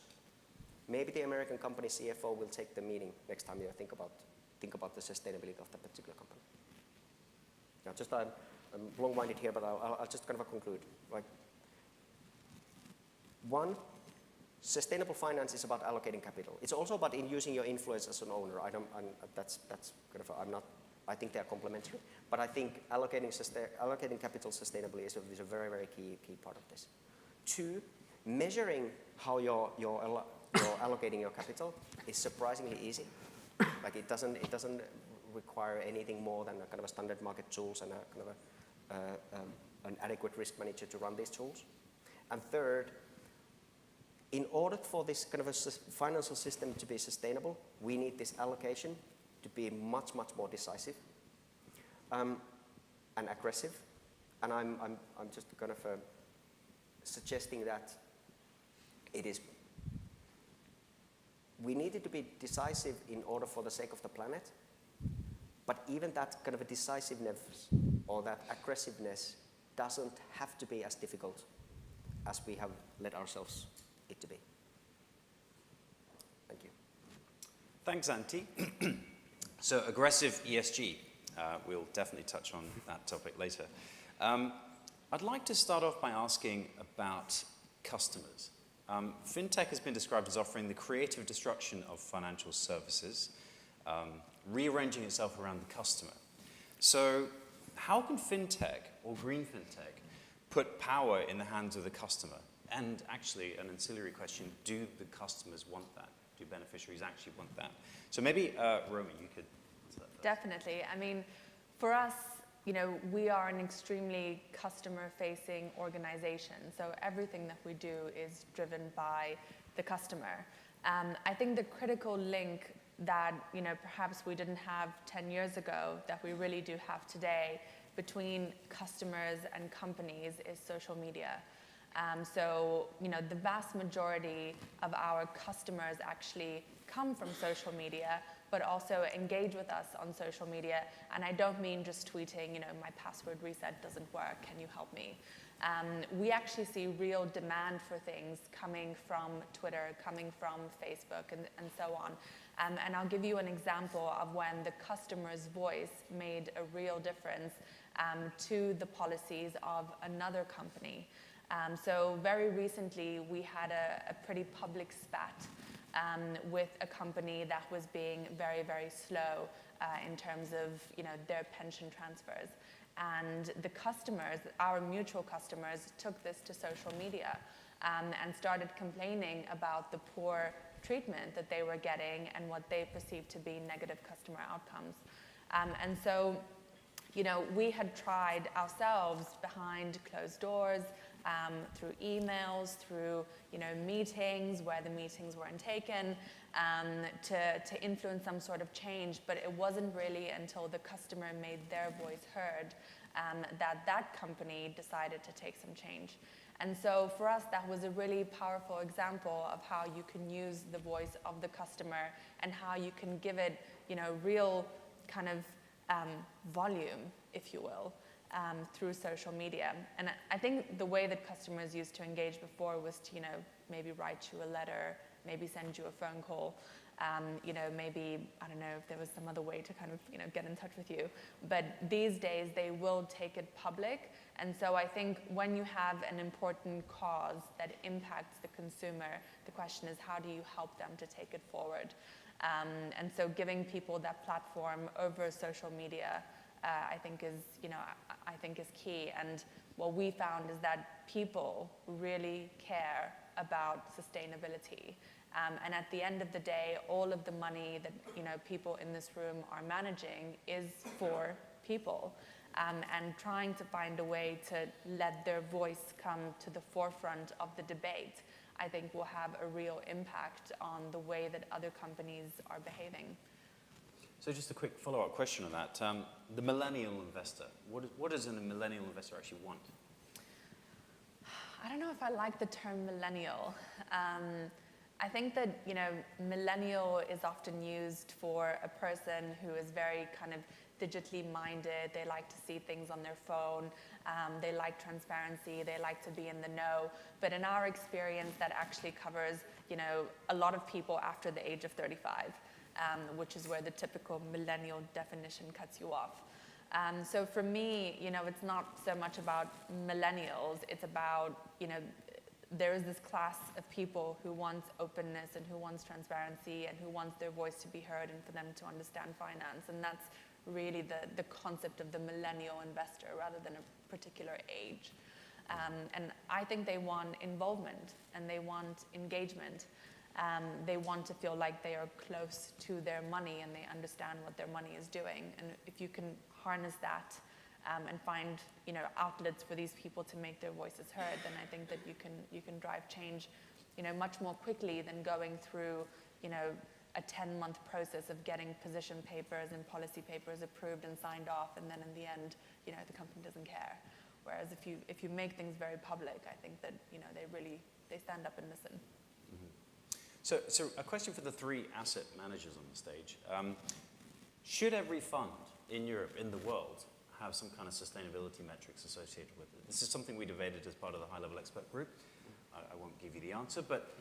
maybe the American company CFO will take the meeting next time you think about the sustainability of that particular company. Now, just I'm long-winded here, but I'll just kind of conclude. Like, one, sustainable finance is about allocating capital. It's also about using your influence as an owner. I think they are complementary, but I think allocating capital sustainably is a very, very key part of this. Two, measuring how you're allocating your capital is surprisingly easy. Like it doesn't require anything more than a kind of a standard market tools and a kind of an adequate risk manager to run these tools. And third, in order for this kind of a financial system to be sustainable, we need this allocation to be much more decisive and aggressive. And I'm just kind of suggesting that we need it to be decisive in order for the sake of the planet, but even that kind of a decisiveness or that aggressiveness doesn't have to be as difficult as we have let ourselves it to be. Thank you. Thanks, Antti. So aggressive ESG, we'll definitely touch on that topic later. I'd like to start off by asking about customers. Fintech has been described as offering the creative destruction of financial services, rearranging itself around the customer. So how can fintech or green fintech put power in the hands of the customer? And actually, an ancillary question, do the customers want that? Do beneficiaries actually want that? So maybe, Romy, you could answer that first. Definitely. I mean, for us, we are an extremely customer-facing organization. So everything that we do is driven by the customer. I think the critical link that, perhaps we didn't have 10 years ago that we really do have today between customers and companies is social media. So, the vast majority of our customers actually come from social media, but also engage with us on social media. And I don't mean just tweeting, my password reset doesn't work, can you help me? We actually see real demand for things coming from Twitter, coming from Facebook, and so on. And I'll give you an example of when the customer's voice made a real difference to the policies of another company. So very recently, we had a pretty public spat with a company that was being very, very slow in terms of their pension transfers. And the customers, our mutual customers, took this to social media and started complaining about the poor treatment that they were getting and what they perceived to be negative customer outcomes. And so, we had tried ourselves behind closed doors, through emails, through meetings where the meetings weren't taken, to influence some sort of change, but it wasn't really until the customer made their voice heard that company decided to take some change. And so for us, that was a really powerful example of how you can use the voice of the customer and how you can give it real kind of volume, if you will. Through social media. And I think the way that customers used to engage before was to, maybe write you a letter, maybe send you a phone call, maybe, I don't know if there was some other way to kind of, get in touch with you. But these days, they will take it public. And so I think when you have an important cause that impacts the consumer, the question is, how do you help them to take it forward? And so giving people that platform over social media, I think is key. And what we found is that people really care about sustainability. And at the end of the day, all of the money that people in this room are managing is for people. and trying to find a way to let their voice come to the forefront of the debate, I think will have a real impact on the way that other companies are behaving. So just a quick follow-up question on that. The millennial investor, what does a millennial investor actually want? I don't know if I like the term millennial. I think that, you know, millennial is often used for a person who is very kind of digitally minded. They like to see things on their phone. They like transparency. They like to be in the know. But in our experience, that actually covers, you know, a lot of people after the age of 35, which is where the typical millennial definition cuts you off. So for me, you know, it's not so much about millennials. It's about, you know, there is this class of people who wants openness and who wants transparency and who wants their voice to be heard and for them to understand finance. And that's really the concept of the millennial investor rather than a particular age. And I think they want involvement and they want engagement. They want to feel like they are close to their money and they understand what their money is doing. And if you can harness that and find, you know, outlets for these people to make their voices heard, then I think that you can drive change, you know, much more quickly than going through, you know, a 10-month process of getting position papers and policy papers approved and signed off, and then in the end, you know, the company doesn't care. Whereas if you make things very public, I think that, you know, they stand up and listen. Mm-hmm. So a question for the three asset managers on the stage. Should every fund in Europe, in the world, have some kind of sustainability metrics associated with it? This is something we debated as part of the high-level expert group. I won't give you the answer, but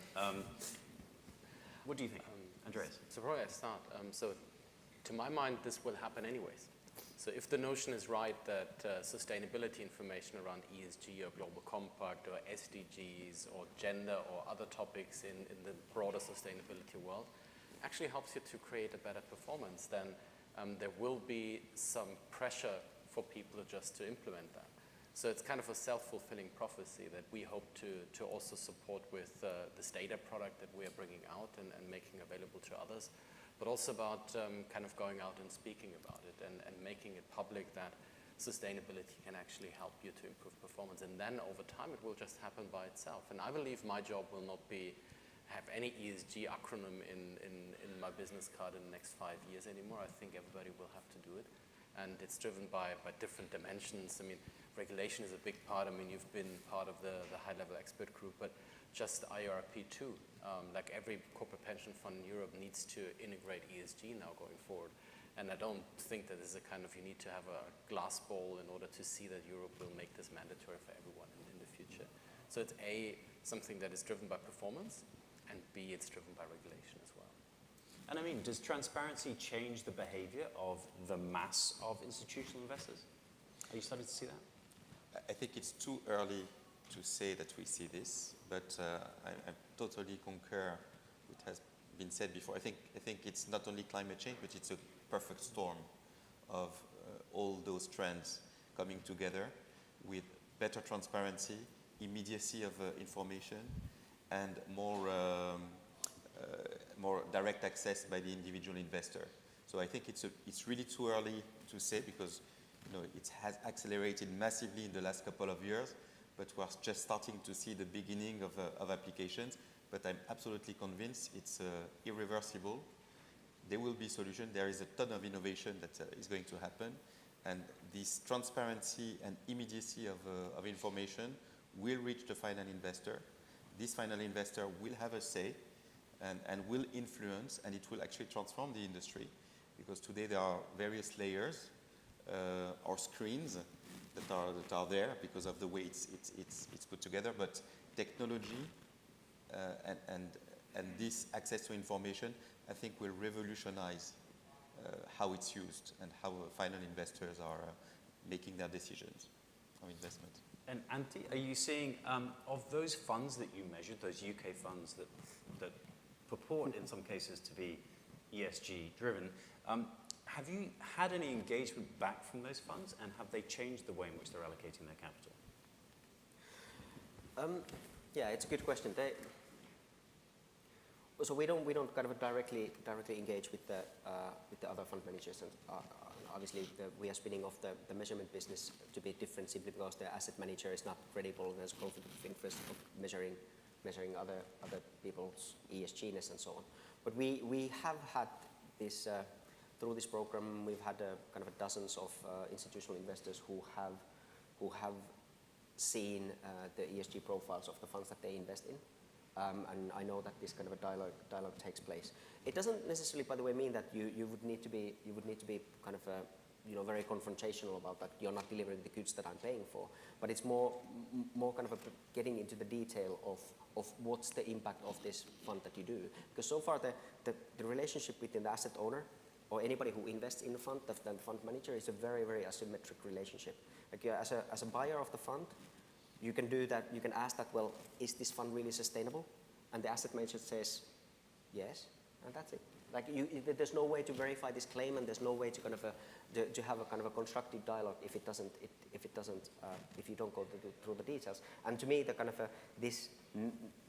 what do you think? Andreas? So probably I start. So to my mind, this will happen anyways. So if the notion is right that sustainability information around ESG or Global Compact or SDGs or gender or other topics in the broader sustainability world actually helps you to create a better performance, then there will be some pressure for people just to implement that. So it's kind of a self-fulfilling prophecy that we hope to also support with this data product that we are bringing out and making available to others, but also about kind of going out and speaking about it and making it public that sustainability can actually help you to improve performance. And then over time, it will just happen by itself. And I believe my job will not have any ESG acronym in my business card in the next 5 years anymore. I think everybody will have to do it. And it's driven by different dimensions. I mean, regulation is a big part. I mean, you've been part of the high-level expert group, but just IRP2, like every corporate pension fund in Europe needs to integrate ESG now going forward. And I don't think that this is a kind of, you need to have a glass bowl in order to see that Europe will make this mandatory for everyone in the future. So it's A, something that is driven by performance, and B, it's driven by regulation as well. And I mean, does transparency change the behavior of the mass of institutional investors? Are you starting to see that? I think it's too early to say that we see this, but I totally concur with what has been said before. I think it's not only climate change, but it's a perfect storm of all those trends coming together with better transparency, immediacy of information, and more direct access by the individual investor. So I think it's really too early to say because it has accelerated massively in the last couple of years, but we're just starting to see the beginning of applications. But I'm absolutely convinced it's irreversible. There will be solutions. There is a ton of innovation that is going to happen. And this transparency and immediacy of information will reach the final investor. This final investor will have a say and will influence, and it will actually transform the industry. Because today there are various layers or screens that are there because of the way it's put together. But technology and this access to information, I think, will revolutionize how it's used and how final investors are making their decisions of investment. And Antti, are you seeing, of those funds that you measured, those UK funds that purport in some cases to be ESG driven, have you had any engagement back from those funds, and have they changed the way in which they're allocating their capital? Yeah, it's a good question. So we don't kind of directly engage with the other fund managers, and obviously we are spinning off the measurement business to be different simply because the asset manager is not credible and there's conflict of interest of measuring other people's ESG-ness and so on. But we have had this through this program. We've had kind of dozens of institutional investors who have seen the ESG profiles of the funds that they invest in. And I know that this kind of a dialogue takes place. It doesn't necessarily, by the way, mean that you would need to be kind of very confrontational about that. You're not delivering the goods that I'm paying for, but it's more kind of getting into the detail of what's the impact of this fund that you do. Because so far the relationship between the asset owner or anybody who invests in the fund, the fund manager, is a very, very asymmetric relationship. Like as a buyer of the fund, you can do that. You can ask that, well, is this fund really sustainable? And the asset manager says, yes, and that's it. Like there's no way to verify this claim, and there's no way to kind of to have a kind of a constructive dialogue if you don't go through the details. And to me, the kind of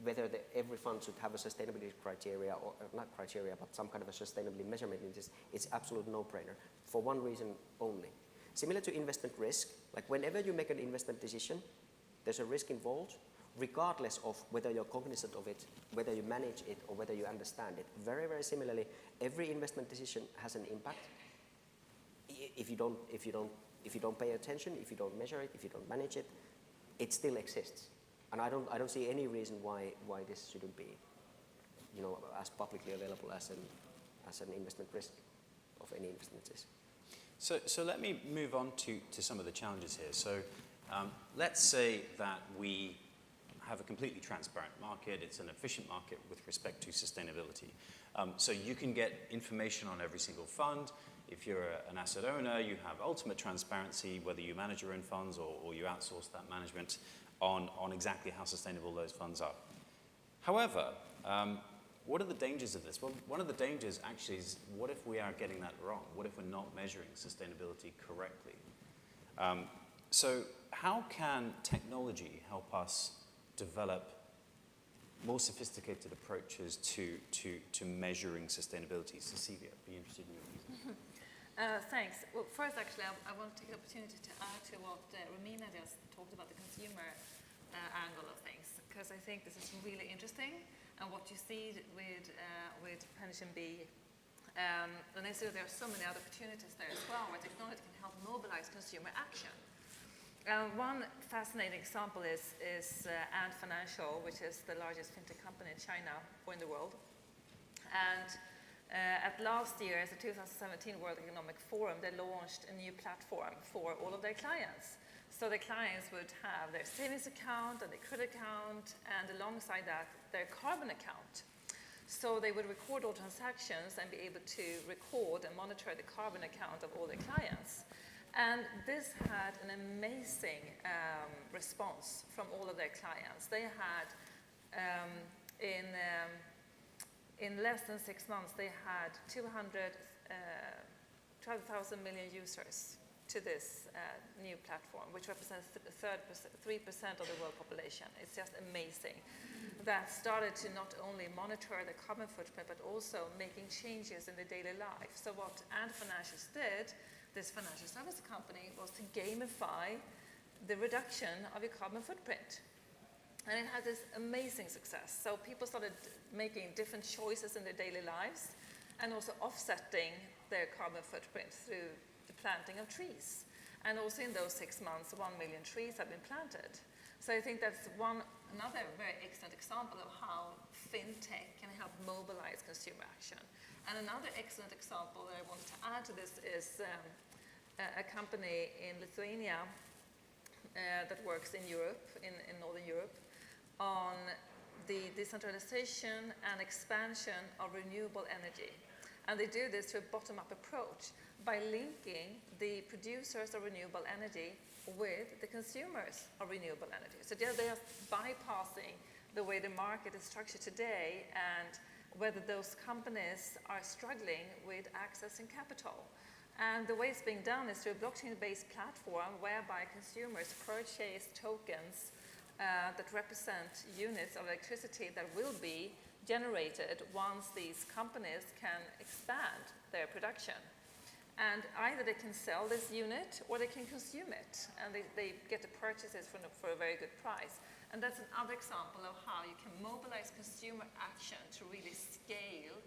whether every fund should have a sustainability criteria or not criteria, but some kind of a sustainability measurement, it's absolute no-brainer for one reason only. Similar to investment risk, like whenever you make an investment decision, there's a risk involved, regardless of whether you're cognizant of it, whether you manage it, or whether you understand it. Very, very similarly, every investment decision has an impact. If you don't pay attention, if you don't measure it, if you don't manage it, it still exists. And I don't see any reason why this shouldn't be, as publicly available as an investment risk of any investment is. So let me move on to some of the challenges here. So let's say that we have a completely transparent market. It's an efficient market with respect to sustainability. So you can get information on every single fund. If you're an asset owner, you have ultimate transparency, whether you manage your own funds or you outsource that management on exactly how sustainable those funds are. However, what are the dangers of this? Well, one of the dangers actually is, what if we are getting that wrong? What if we're not measuring sustainability correctly? So how can technology help us develop more sophisticated approaches to measuring sustainability? Cecilia, I'd be interested in your views. Thanks. Well, first, actually, I want to take the opportunity to add to what Romina just talked about, the consumer angle of things, because I think this is really interesting. And what you see with Pension B, and I see there are so many other opportunities there as well, where technology can help mobilize consumer action. One fascinating example is Ant Financial, which is the largest fintech company in China or in the world. And at last year's, the 2017 World Economic Forum, they launched a new platform for all of their clients. So the clients would have their savings account and their credit account, and alongside that, their carbon account. So they would record all transactions and be able to record and monitor the carbon account of all their clients. And this had an amazing response from all of their clients. They had, in less than 6 months, they had 12,000 million users to this new platform, which represents 3% of the world population. It's just amazing. That started to not only monitor the carbon footprint, but also making changes in the daily life. So what Ant Financials did, this financial service company, was to gamify the reduction of your carbon footprint. And it had this amazing success. So people started making different choices in their daily lives and also offsetting their carbon footprint through the planting of trees. And also in those 6 months, 1 million trees have been planted. So I think that's another very excellent example of how fintech can help mobilize consumer action. And another excellent example that I wanted to add to this is a company in Lithuania that works in Europe, in Northern Europe, on the decentralization and expansion of renewable energy. And they do this through a bottom-up approach by linking the producers of renewable energy with the consumers of renewable energy. So they are bypassing the way the market is structured today and whether those companies are struggling with accessing capital. And the way it's being done is through a blockchain-based platform whereby consumers purchase tokens that represent units of electricity that will be generated once these companies can expand their production. And either they can sell this unit or they can consume it, and they get the purchases for a very good price. And that's another example of how you can mobilize consumer action to really scale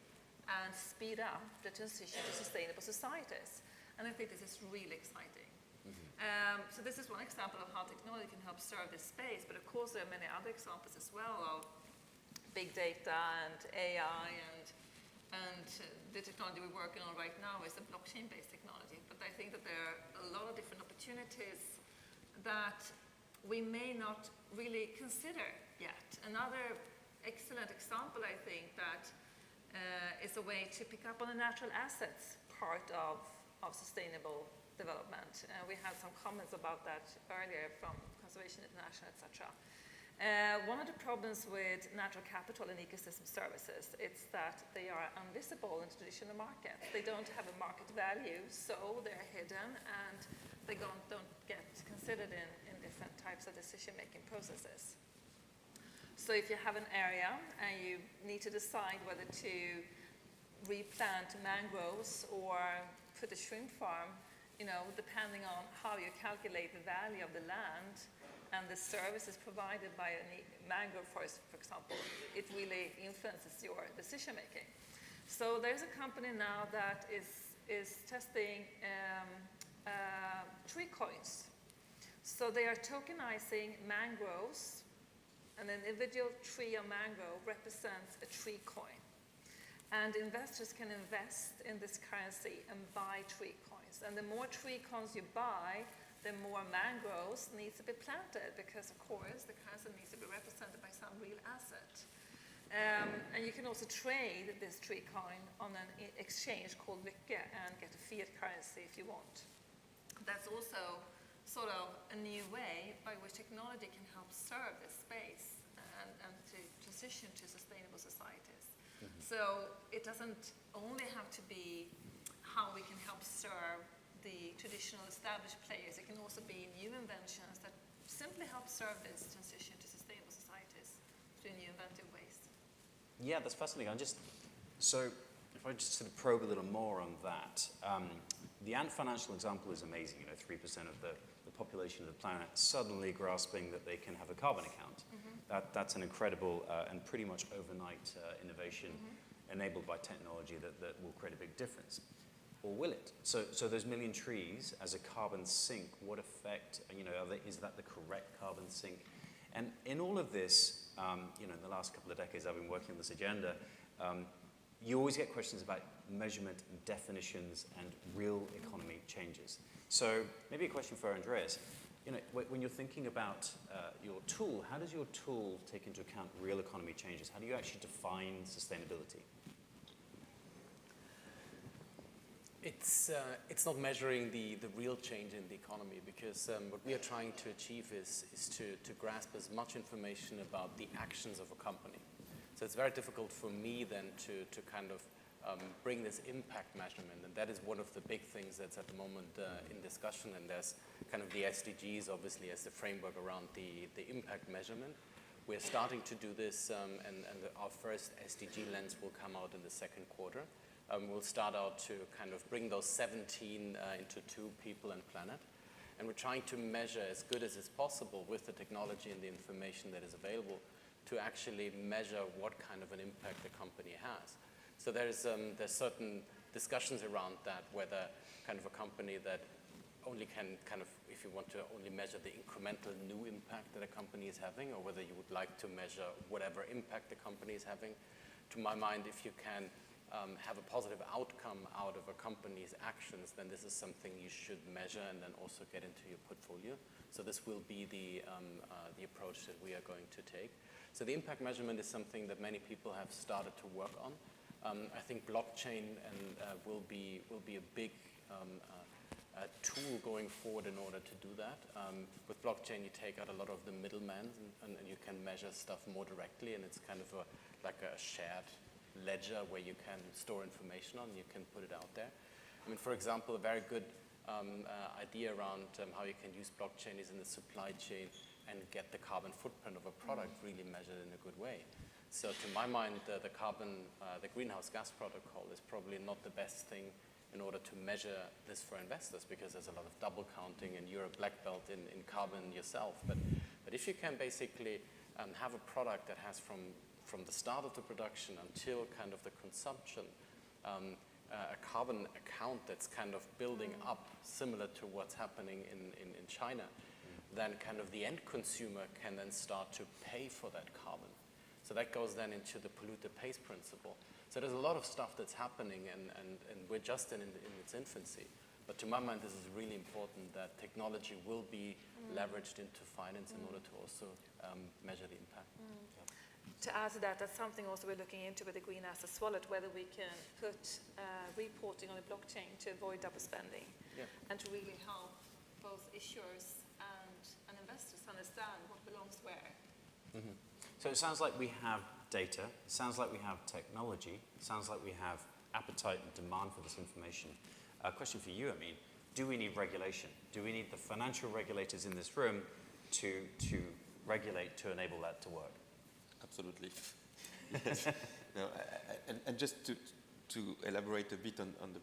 and speed up the transition to sustainable societies. And I think this is really exciting. So this is one example of how technology can help serve this space, but of course there are many other examples as well of big data and AI and the technology we're working on right now is a blockchain-based technology. But I think that there are a lot of different opportunities that we may not really consider yet. Another excellent example, I think, that is a way to pick up on the natural assets part of sustainable development. We had some comments about that earlier from Conservation International, etc. One of the problems with natural capital and ecosystem services is that they are invisible in traditional markets. They don't have a market value, so they're hidden and they don't get considered in different types of decision-making processes. So if you have an area and you need to decide whether to replant mangroves or put a shrimp farm, depending on how you calculate the value of the land and the services provided by a mangrove forest, for example, it really influences your decision-making. So there's a company now that is testing tree coins. So they are tokenizing mangroves, and an individual tree or mangrove represents a tree coin. And investors can invest in this currency and buy tree coins. And the more tree coins you buy, the more mangroves needs to be planted, because of course the currency needs to be represented by some real asset. And you can also trade this tree coin on an exchange called Lykke and get a fiat currency if you want. That's also sort of a new way by which technology can help serve this space and to transition to sustainable societies. So it doesn't only have to be how we can help serve the traditional established players. It can also be new inventions that simply help serve this transition to sustainable societies through new inventive ways. Yeah, that's fascinating. So if I just sort of probe a little more on that, the Ant Financial example is amazing. 3% of the population of the planet suddenly grasping that they can have a carbon account. That's an incredible and pretty much overnight innovation enabled by technology that will create a big difference. Or will it? So those million trees as a carbon sink, what effect, is that the correct carbon sink? And in all of this, in the last couple of decades I've been working on this agenda, you always get questions about measurement and definitions and real economy changes. So maybe a question for Andreas. When you're thinking about your tool, how does your tool take into account real economy changes? How do you actually define sustainability? It's not measuring the real change in the economy, because what we are trying to achieve is to grasp as much information about the actions of a company. So it's very difficult for me then to kind of bring this impact measurement, and that is one of the big things that's at the moment in discussion, and there's kind of the SDGs obviously as the framework around the impact measurement. We're starting to do this, and our first SDG lens will come out in the second quarter. We'll start out to kind of bring those 17 into 2, people and planet. And we're trying to measure as good as is possible with the technology and the information that is available to actually measure what kind of an impact the company has. So there's certain discussions around that, whether kind of a company that only can kind of, if you want to only measure the incremental new impact that a company is having, or whether you would like to measure whatever impact the company is having. To my mind, if you can have a positive outcome out of a company's actions, then this is something you should measure and then also get into your portfolio. So this will be the approach that we are going to take. So the impact measurement is something that many people have started to work on. I think blockchain will be a big tool going forward in order to do that. With blockchain, you take out a lot of the middlemen, and you can measure stuff more directly, and it's kind of like a shared ledger where you can store information on, you can put it out there. I mean, for example, a very good idea around how you can use blockchain is in the supply chain and get the carbon footprint of a product really measured in a good way. So to my mind, the greenhouse gas protocol is probably not the best thing in order to measure this for investors, because there's a lot of double counting and you're a black belt in carbon yourself. But if you can basically have a product that has from the start of the production until kind of the consumption, a carbon account that's kind of building up similar to what's happening in China, then kind of the end consumer can then start to pay for that carbon. So that goes then into the polluter pays principle. So there's a lot of stuff that's happening, and we're just in its infancy. But to my mind, this is really important that technology will be leveraged into finance in order to also measure the impact. To add to that, that's something also we're looking into with the Green Assets Wallet, whether we can put reporting on the blockchain to avoid double spending, and to really help both issuers and investors understand what belongs where. So it sounds like we have data, it sounds like we have technology, it sounds like we have appetite and demand for this information. A question for you, Amin, do we need regulation? Do we need the financial regulators in this room to regulate to enable that to work? Absolutely. Yes. No, and just to elaborate a bit on the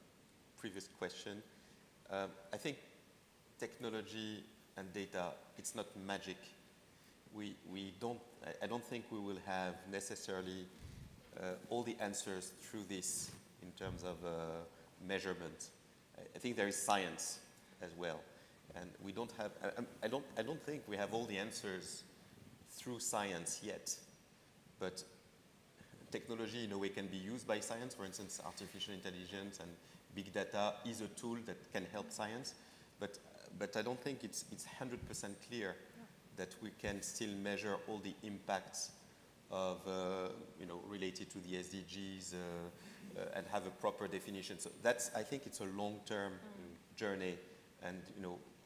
previous question, I think technology and data, it's not magic. I don't think we will have necessarily all the answers through this in terms of measurement. I think there is science as well, and we don't have. I don't think we have all the answers through science yet, but technology in a way can be used by science. For instance, artificial intelligence and big data is a tool that can help science, but I don't think it's 100% clear that we can still measure all the impacts of related to the SDGs and have a proper definition. So I think it's a long-term journey, and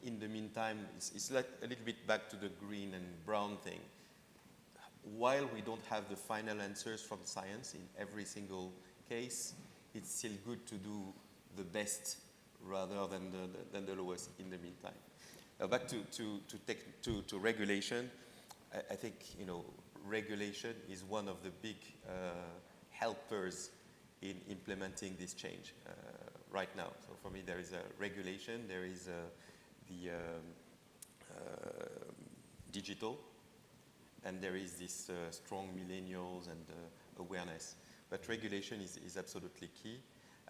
in the meantime, it's like a little bit back to the green and brown thing. While we don't have the final answers from science in every single case, it's still good to do the best rather than the lowest in the meantime. Back to regulation, I think regulation is one of the big helpers in implementing this change right now. So for me, there is a regulation, there is the digital, and there is this strong millennials and awareness. But regulation is absolutely key.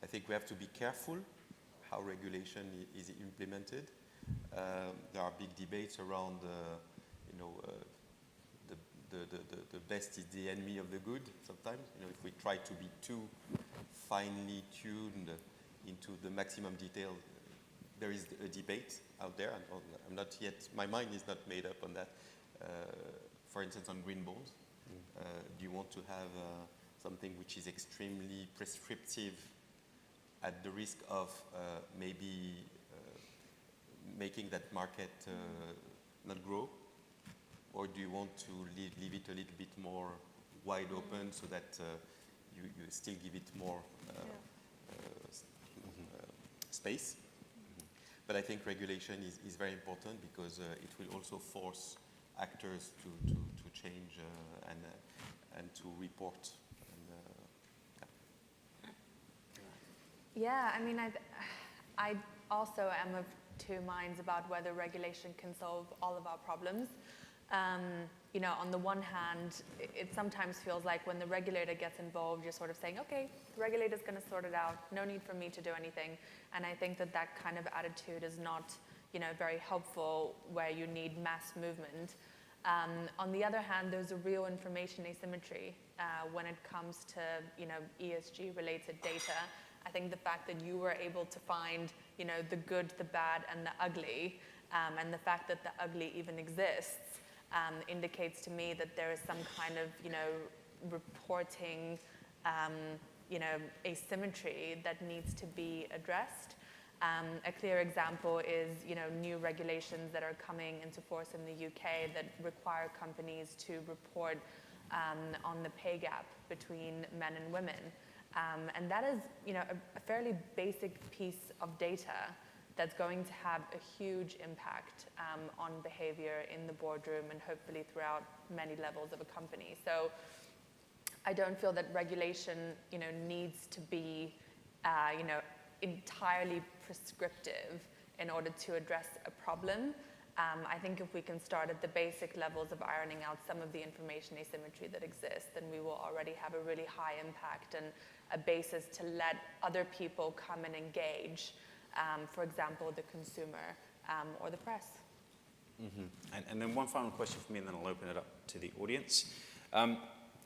I think we have to be careful how regulation is implemented. There are big debates around, the best is the enemy of the good sometimes. If we try to be too finely tuned into the maximum detail, there is a debate out there. I'm not yet, my mind is not made up on that. For instance, on green bonds, do you want to have something which is extremely prescriptive at the risk of maybe making that market not grow? Or do you want to leave it a little bit more wide open so that you still give it more space? But I think regulation is very important because it will also force actors to change and to report. Yeah, I mean, I also am of two minds about whether regulation can solve all of our problems. On the one hand, it sometimes feels like when the regulator gets involved, you're sort of saying, okay, the regulator's going to sort it out, no need for me to do anything. And I think that kind of attitude is not, very helpful where you need mass movement. On the other hand, there's a real information asymmetry when it comes to, ESG-related data. I think the fact that you were able to find, the good, the bad, and the ugly, and the fact that the ugly even exists, indicates to me that there is some kind of, reporting, asymmetry that needs to be addressed. A clear example is, new regulations that are coming into force in the UK that require companies to report on the pay gap between men and women. And that is, a fairly basic piece of data that's going to have a huge impact on behavior in the boardroom and hopefully throughout many levels of a company. So I don't feel that regulation, needs to be, entirely prescriptive in order to address a problem. I think if we can start at the basic levels of ironing out some of the information asymmetry that exists, then we will already have a really high impact and a basis to let other people come and engage, for example, the consumer or the press. And then one final question for me, and then I'll open it up to the audience.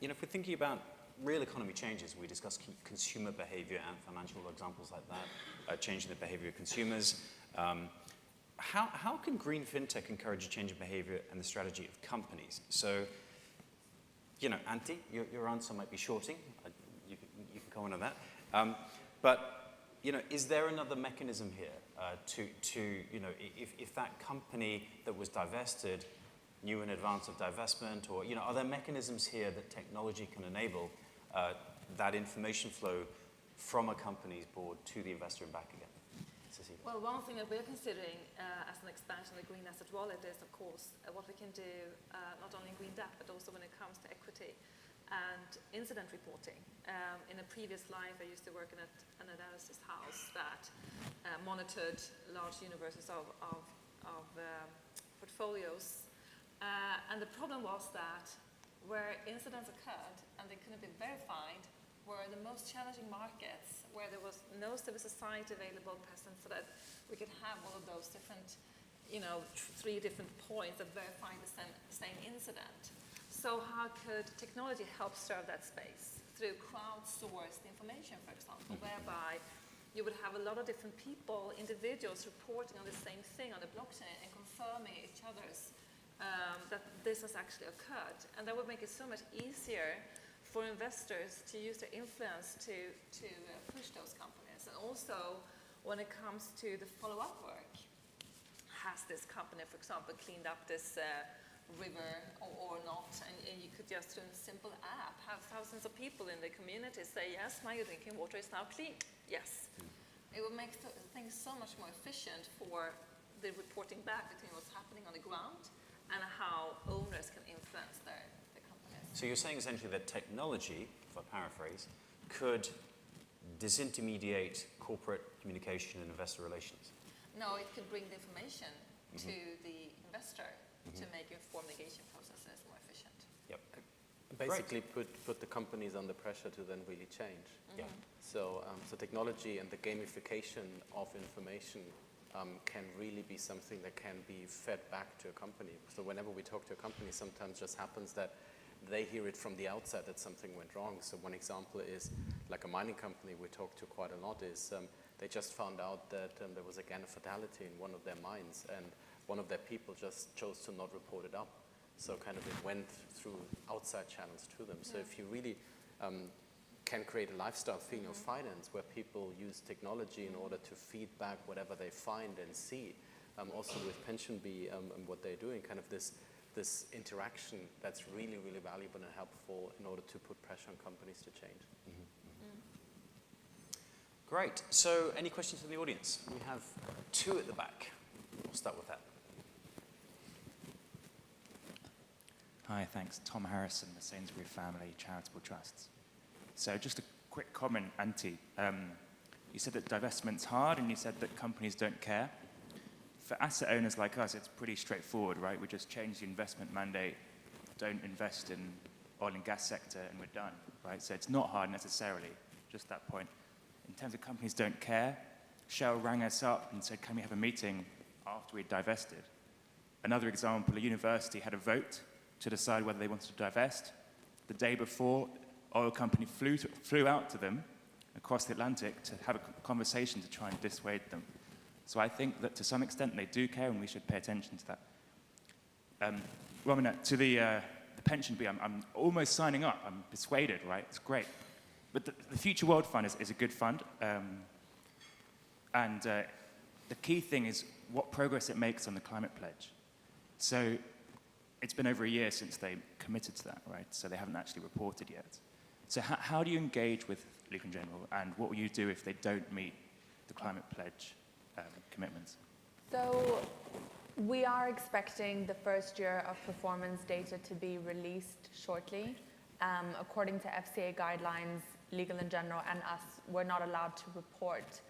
If we're thinking about real economy changes, we discuss consumer behavior and financial examples like that, changing the behavior of consumers. How can green fintech encourage a change in behavior and the strategy of companies? So, Antti, your answer might be shorting. You can comment on that. But, is there another mechanism here if that company that was divested knew in advance of divestment, or, are there mechanisms here that technology can enable that information flow from a company's board to the investor and back again? Well, one thing that we're considering as an expansion of the Green Asset Wallet is, of course, what we can do not only in Green Debt, but also when it comes to equity and incident reporting. In a previous life, I used to work in an analysis house that monitored large universes of portfolios. And the problem was that where incidents occurred and they couldn't be verified were the most challenging markets where there was no civil society available present, so that we could have all of those different, 3 different points of verifying the same incident. So how could technology help serve that space? Through crowdsourced information, for example, whereby you would have a lot of different people, individuals reporting on the same thing on the blockchain and confirming each other's that this has actually occurred. And that would make it so much easier for investors to use their influence to push those companies. And also, when it comes to the follow-up work, has this company, for example, cleaned up this river or not? And you could just, through a simple app, have thousands of people in the community say, yes, my drinking water is now clean. Yes. It would make things so much more efficient for the reporting back between what's happening on the ground and how owners can influence the companies. So you're saying essentially that technology, if I paraphrase, could disintermediate corporate communication and investor relations? No, it could bring the information to the investor to make informed negation processes more efficient. Yep. Basically put the companies under pressure to then really change. Yeah. So technology and the gamification of information can really be something that can be fed back to a company. So whenever we talk to a company, sometimes just happens that they hear it from the outside that something went wrong. So one example is, like a mining company we talk to quite a lot, is they just found out that there was again a fatality in one of their mines, and one of their people just chose to not report it up. So kind of it went through outside channels to them. So if you really can create a lifestyle feeling of finance where people use technology in order to feed back whatever they find and see, also with PensionBee and what they're doing, kind of this interaction that's really, really valuable and helpful in order to put pressure on companies to change. Great. So any questions from the audience? We have 2 at the back. We'll start with that. Hi, thanks. Tom Harrison, the Sainsbury Family Charitable Trusts. So just a quick comment, Antti. You said that divestment's hard, and you said that companies don't care. For asset owners like us, it's pretty straightforward, right? We just change the investment mandate, don't invest in oil and gas sector, and we're done, right? So it's not hard necessarily, just that point. In terms of companies don't care, Shell rang us up and said, can we have a meeting after we'd divested? Another example, a university had a vote to decide whether they wanted to divest. The day before, oil company flew out to them across the Atlantic to have a conversation to try and dissuade them. So I think that to some extent they do care, and we should pay attention to that. Romina, to the PensionBee, I'm almost signing up. I'm persuaded, right? It's great. But the Future World Fund is a good fund. And the key thing is what progress it makes on the climate pledge. So it's been over a year since they committed to that, right? So they haven't actually reported yet. So how do you engage with Legal & General, and what will you do if they don't meet the climate pledge commitments? So we are expecting the first year of performance data to be released shortly. according to FCA guidelines, Legal in General and us, we're not allowed to report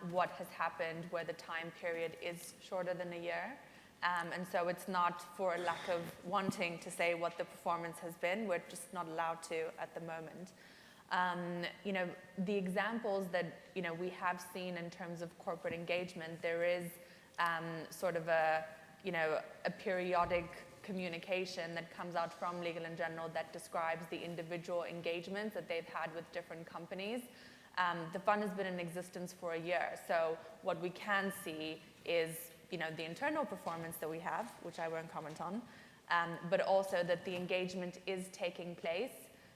what has happened where the time period is shorter than a year. And so it's not for a lack of wanting to say what the performance has been, we're just not allowed to at the moment. You know, the examples that, you know, we have seen in terms of corporate engagement, there is sort of a, you know, a periodic communication that comes out from Legal in General that describes the individual engagements that they've had with different companies. The fund has been in existence for a year, so what we can see is, you know, the internal performance that we have, which I won't comment on, but also that the engagement is taking place.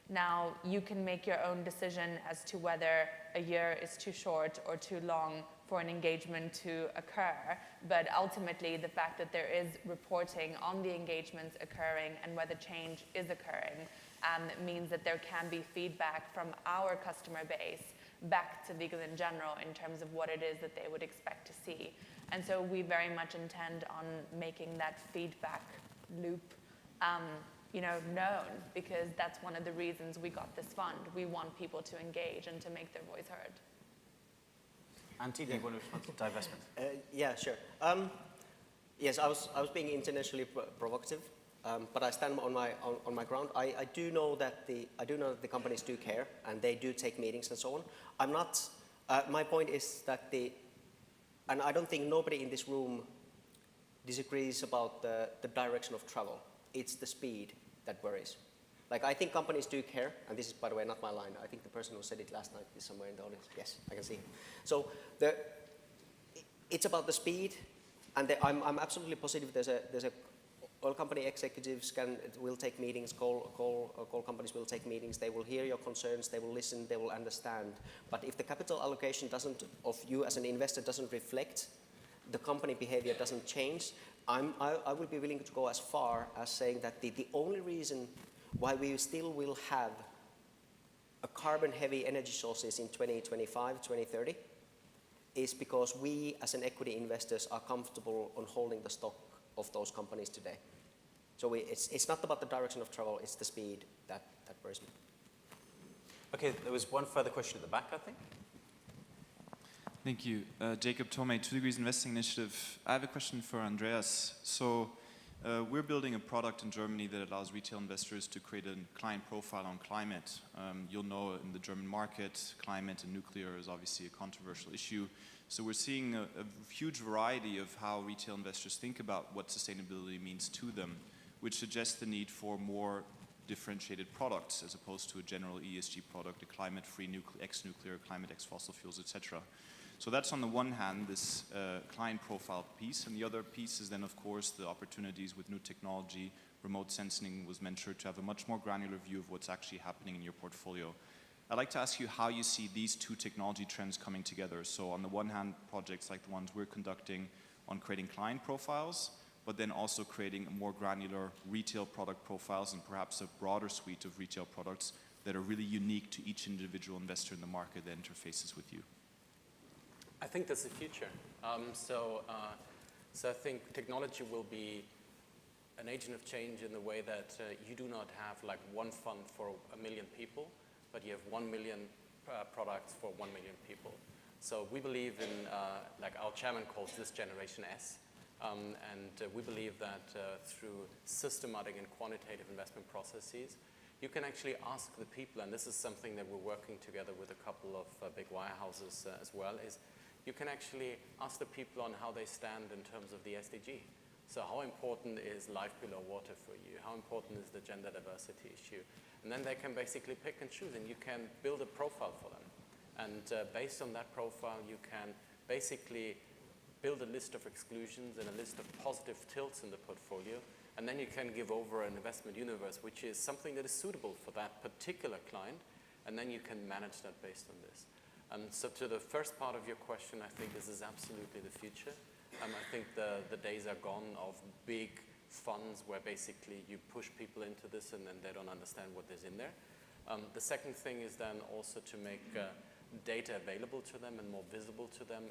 Now, you can make your own decision as to whether a year is too short or too long for an engagement to occur, but ultimately the fact that there is reporting on the engagements occurring and whether change is occurring means that there can be feedback from our customer base back to Legal in General in terms of what it is that they would expect to see. And so we very much intend on making that feedback loop you know, known, because that's one of the reasons we got this fund. We want people to engage and to make their voice heard. Antti, do you want to respond to divestment? Yeah, sure. Yes, I was being intentionally provocative, but I stand on my ground. I do know that the companies do care and they do take meetings and so on. I'm not. My point is that and I don't think nobody in this room disagrees about the direction of travel. It's the speed that worries. Like, I think companies do care, and this is, by the way, not my line. I think the person who said it last night is somewhere in the audience. Yes, I can see him. So it's about the speed, and I'm absolutely positive there's a all company executives will take meetings, call companies will take meetings, they will hear your concerns, they will listen, they will understand. But if the capital allocation of you as an investor doesn't reflect, the company behavior doesn't change, I will be willing to go as far as saying that the only reason why we still will have a carbon-heavy energy sources in 2025, 2030 is because we as an equity investors are comfortable on holding the stock of those companies today. So it's not about the direction of travel, it's the speed that worries me. Okay, there was one further question at the back, I think. Thank you. Jacob Tomei, 2 Degrees Investing Initiative. I have a question for Andreas. So we're building a product in Germany that allows retail investors to create a client profile on climate. You'll know in the German market, climate and nuclear is obviously a controversial issue. So we're seeing a huge variety of how retail investors think about what sustainability means to them, which suggests the need for more differentiated products as opposed to a general ESG product, a climate-free ex-nuclear, climate ex-fossil fuels, etc. So that's on the one hand, this client profile piece, and the other piece is then, of course, the opportunities with new technology. Remote sensing was mentioned to have a much more granular view of what's actually happening in your portfolio. I'd like to ask you how you see these 2 technology trends coming together. So on the one hand, projects like the ones we're conducting on creating client profiles, but then also creating more granular retail product profiles and perhaps a broader suite of retail products that are really unique to each individual investor in the market that interfaces with you. I think that's the future. So I think technology will be an agent of change in the way that you do not have like one fund for 1 million people, but you have 1 million products for 1 million people. So we believe in, like our chairman calls this Generation S, and we believe that through systematic and quantitative investment processes, you can actually ask the people, and this is something that we're working together with a couple of big wirehouses as well, is you can actually ask the people on how they stand in terms of the SDG. So how important is life below water for you? How important is the gender diversity issue? And then they can basically pick and choose, and you can build a profile for them. And based on that profile, you can basically build a list of exclusions and a list of positive tilts in the portfolio. And then you can give over an investment universe, which is something that is suitable for that particular client. And then you can manage that based on this. So to the first part of your question, I think this is absolutely the future. I think the days are gone of big funds where basically you push people into this and then they don't understand what is in there. The second thing is then also to make data available to them and more visible to them.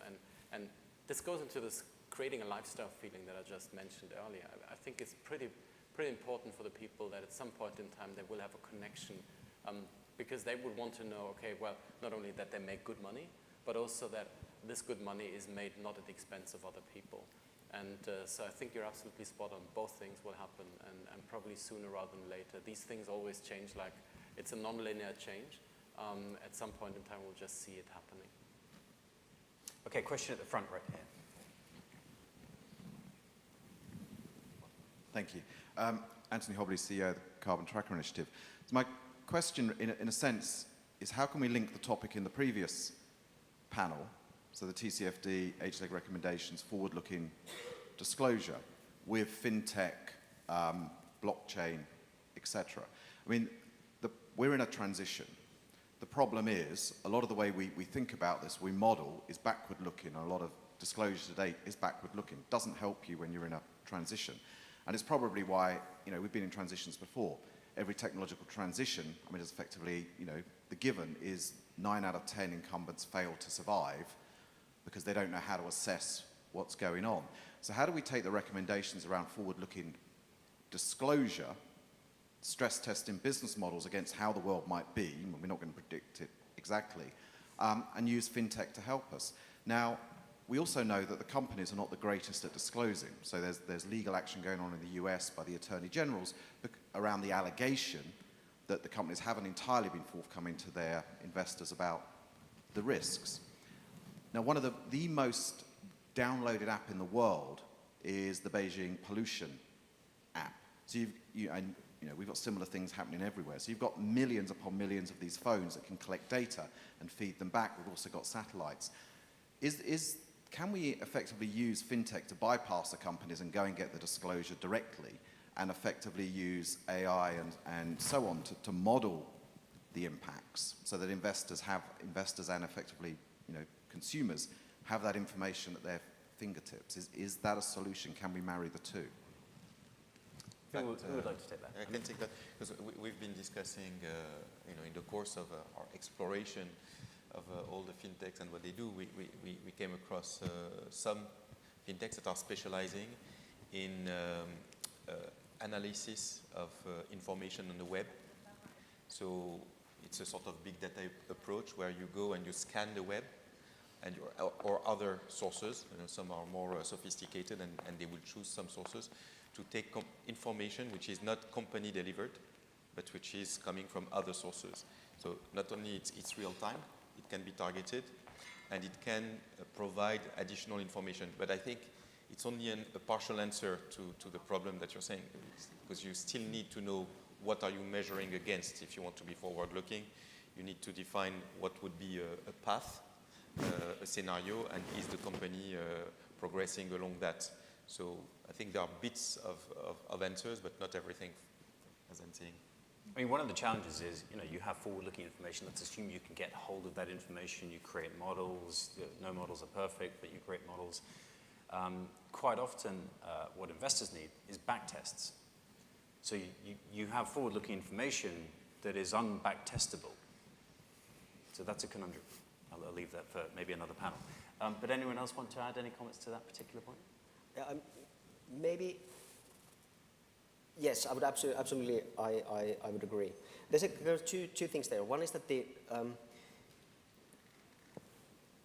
And this goes into this creating a lifestyle feeling that I just mentioned earlier. I think it's pretty pretty important for the people that at some point in time they will have a connection, because they would want to know, okay, well, not only that they make good money, but also that this good money is made not at the expense of other people. And so I think you're absolutely spot on. Both things will happen, and probably sooner rather than later. These things always change, like it's a non-linear change. At some point in time, we'll just see it happening. Okay, question at the front right here. Thank you. Anthony Hobley, CEO of the Carbon Tracker Initiative. So my question, in a sense, is how can we link the topic in the previous panel, so the TCFD, HLEG recommendations, forward-looking disclosure, with fintech, blockchain, etc. I mean, we're in a transition. The problem is, a lot of the way we think about this, we model, is backward-looking. A lot of disclosure today is backward-looking. Doesn't help you when you're in a transition. And it's probably why, we've been in transitions before. Every technological transition, it's effectively, the given is 9 out of 10 incumbents fail to survive because they don't know how to assess what's going on. So how do we take the recommendations around forward-looking disclosure, stress testing business models against how the world might be, we're not going to predict it exactly, and use fintech to help us? Now, we also know that the companies are not the greatest at disclosing. So there's legal action going on in the US by the attorney generals around the allegation that the companies haven't entirely been forthcoming to their investors about the risks. Now, one of the most downloaded app in the world is the Beijing pollution app. So we've got similar things happening everywhere. So you've got millions upon millions of these phones that can collect data and feed them back. We've also got satellites. Can we effectively use fintech to bypass the companies and go and get the disclosure directly, and effectively use AI and so on to model the impacts so that investors and effectively consumers have that information at their fingertips? Is that a solution? Can we marry the two? Who would like to take that? I can take that, because we've been discussing, in the course of our exploration of all the fintechs and what they do, we came across some fintechs that are specializing in analysis of information on the web. So it's a sort of big data approach where you go and you scan the web and or other sources. Some are more sophisticated, and they will choose some sources to take information which is not company delivered, but which is coming from other sources. So not only it's real time, it can be targeted, and it can provide additional information. But I think it's only a partial answer to the problem that you're saying, because you still need to know what are you measuring against. If you want to be forward-looking, you need to define what would be a path, a scenario, and is the company progressing along that. So I think there are bits of answers, but not everything, as I'm saying. I mean, one of the challenges is, you have forward-looking information. Let's assume you can get hold of that information. You create models. No models are perfect, but you create models. Quite often, what investors need is back tests. So you have forward-looking information that is unback-testable. So that's a conundrum. I'll leave that for maybe another panel. But anyone else want to add any comments to that particular point? Maybe. Yes, I would absolutely. I would agree. There are two things there. One is that the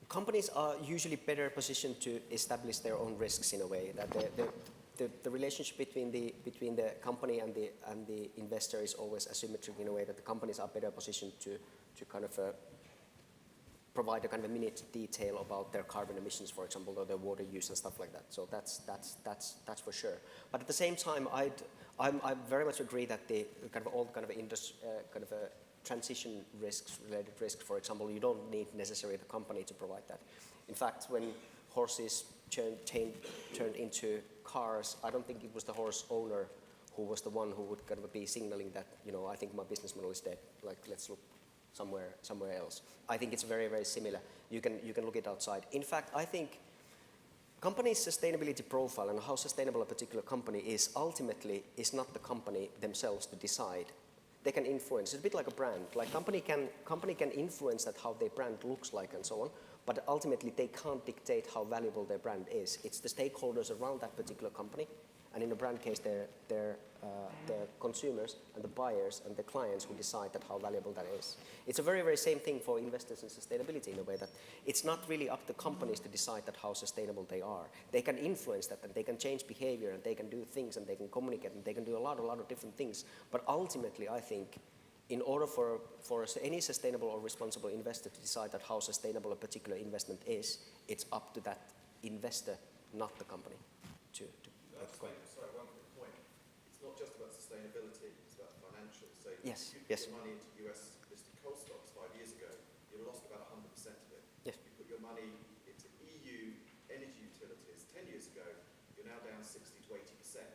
companies are usually better positioned to establish their own risks in a way. That the relationship between the company and the investor is always asymmetric in a way that the companies are better positioned to kind of provide a kind of a minute detail about their carbon emissions, for example, or their water use and stuff like that. So that's for sure. But at the same time, I very much agree that the kind of all kind of transition risks, related risks, for example, you don't need necessarily the company to provide that. In fact, when horses turned into cars, I don't think it was the horse owner who was the one who would kind of be signaling that, I think my business model is dead. Like, let's look somewhere else. I think it's very, very similar. You can look it outside. In fact, I think company's sustainability profile and how sustainable a particular company is ultimately is not the company themselves to decide. They can influence. It's a bit like a brand. Like company can influence that how their brand looks like and so on, but ultimately they can't dictate how valuable their brand is. It's the stakeholders around that particular company And in a brand case, they're the consumers and the buyers and the clients who decide that how valuable that is. It's a very, very same thing for investors in sustainability in a way that it's not really up to companies to decide that how sustainable they are. They can influence that and they can change behavior and they can do things and they can communicate and they can do a lot of different things. But ultimately, I think in order for any sustainable or responsible investor to decide that how sustainable a particular investment is, it's up to that investor, not the company, to Sorry, one quick point. It's not just about sustainability, it's about financials. So yes, you put yes. your money into US listed coal stocks 5 years ago, you lost about 100% of it. Yes. You put your money into EU energy utilities 10 years ago, you're now down 60 to 80%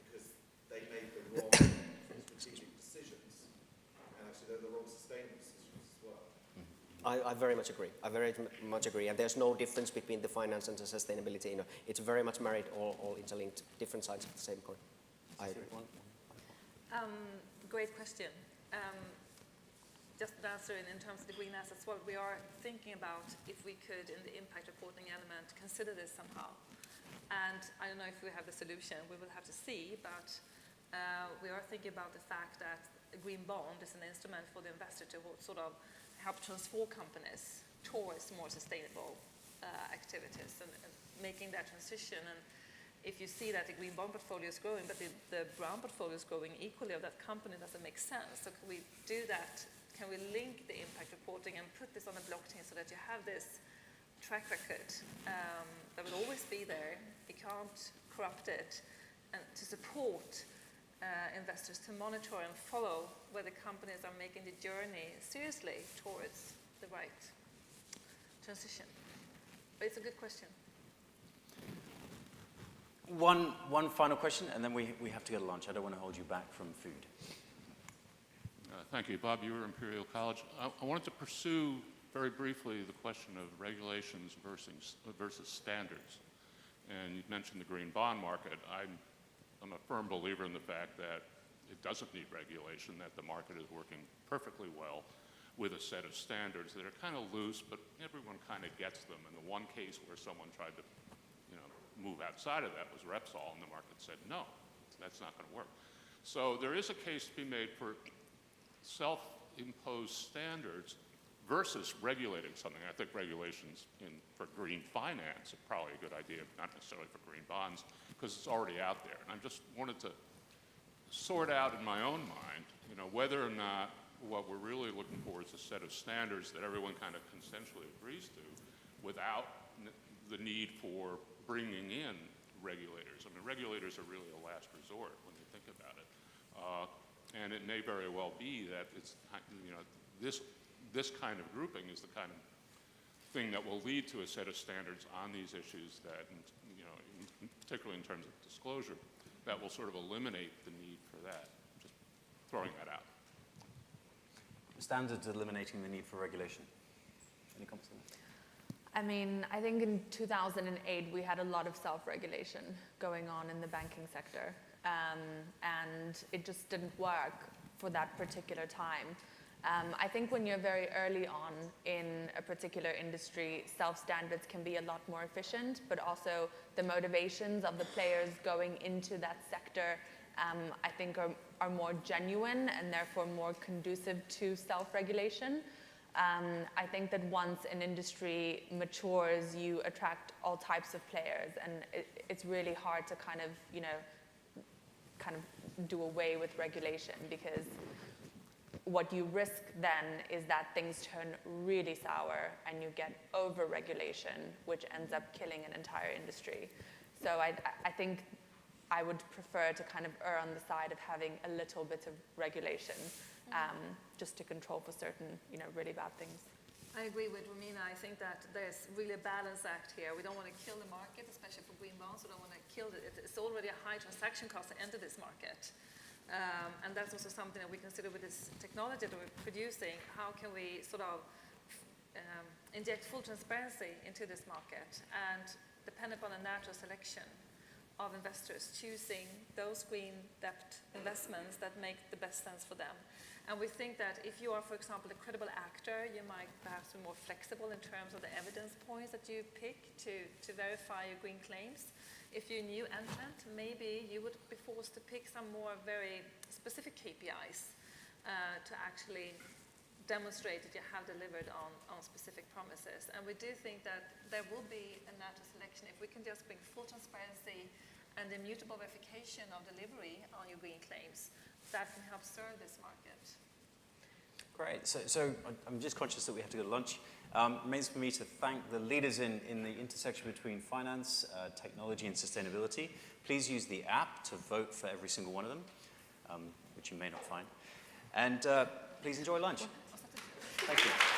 because they made the wrong strategic decisions, and actually they're the wrong sustainable decisions as well. I very much agree. I very much agree. And there's no difference between the finance and the sustainability. You know, it's very much married, all interlinked, different sides of the same coin. I agree. Great question. Just to answer in terms of the green assets, what we are thinking about if we could, in the impact reporting element, consider this somehow. And I don't know if we have the solution. We will have to see. But we are thinking about the fact that a green bond is an instrument for the investor to sort of help transform companies towards more sustainable activities and making that transition. And if you see that the green bond portfolio is growing, but the brown portfolio is growing equally, of that company doesn't make sense. So can we do that? Can we link the impact reporting and put this on a blockchain so that you have this track record that will always be there? You can't corrupt it, and to support investors to monitor and follow whether companies are making the journey seriously towards the right transition. But it's a good question. One final question, and then we have to go to lunch. I don't want to hold you back from food. Thank you. Bob, you were Imperial College. I wanted to pursue very briefly the question of regulations versus standards. And you mentioned the green bond market. I'm a firm believer in the fact that it doesn't need regulation, that the market is working perfectly well with a set of standards that are kind of loose, but everyone kind of gets them. And the one case where someone tried to move outside of that was Repsol, and the market said, no, that's not going to work. So there is a case to be made for self-imposed standards versus regulating something. I think regulations for green finance are probably a good idea, not necessarily for green bonds, because it's already out there. And I just wanted to sort out in my own mind, whether or not what we're really looking for is a set of standards that everyone kind of consensually agrees to without the need for bringing in regulators. I mean, regulators are really a last resort when you think about it. And it may very well be that it's, this kind of grouping is the kind of thing that will lead to a set of standards on these issues that, particularly in terms of disclosure, that will sort of eliminate the need for that. Just throwing that out. Standards eliminating the need for regulation. Any comments on that? I mean, I think in 2008 we had a lot of self-regulation going on in the banking sector, and it just didn't work for that particular time. I think when you're very early on in a particular industry, self-standards can be a lot more efficient, but also the motivations of the players going into that sector, I think are more genuine and therefore more conducive to self-regulation. I think that once an industry matures, you attract all types of players, and it's really hard to kind of do away with regulation, because what you risk then is that things turn really sour and you get over-regulation, which ends up killing an entire industry. So I think I would prefer to kind of err on the side of having a little bit of regulation, just to control for certain, really bad things. I agree with Romina. I think that there's really a balance act here. We don't want to kill the market, especially for green bonds. We don't want to kill it. It's already a high transaction cost to enter this market. And that's also something that we consider with this technology that we're producing. How can we sort of inject full transparency into this market and depend upon a natural selection of investors choosing those green debt investments that make the best sense for them. And we think that if you are, for example, a credible actor, you might perhaps be more flexible in terms of the evidence points that you pick to verify your green claims. If you're a new entrant, maybe you would be forced to pick some more very specific KPIs to actually demonstrate that you have delivered on specific promises. And we do think that there will be a natural selection if we can just bring full transparency and immutable verification of delivery on your green claims. That can help serve this market. Great. So I'm just conscious that we have to go to lunch. Remains for me to thank the leaders in the intersection between finance, technology, and sustainability. Please use the app to vote for every single one of them, which you may not find. And please enjoy lunch. Thank you.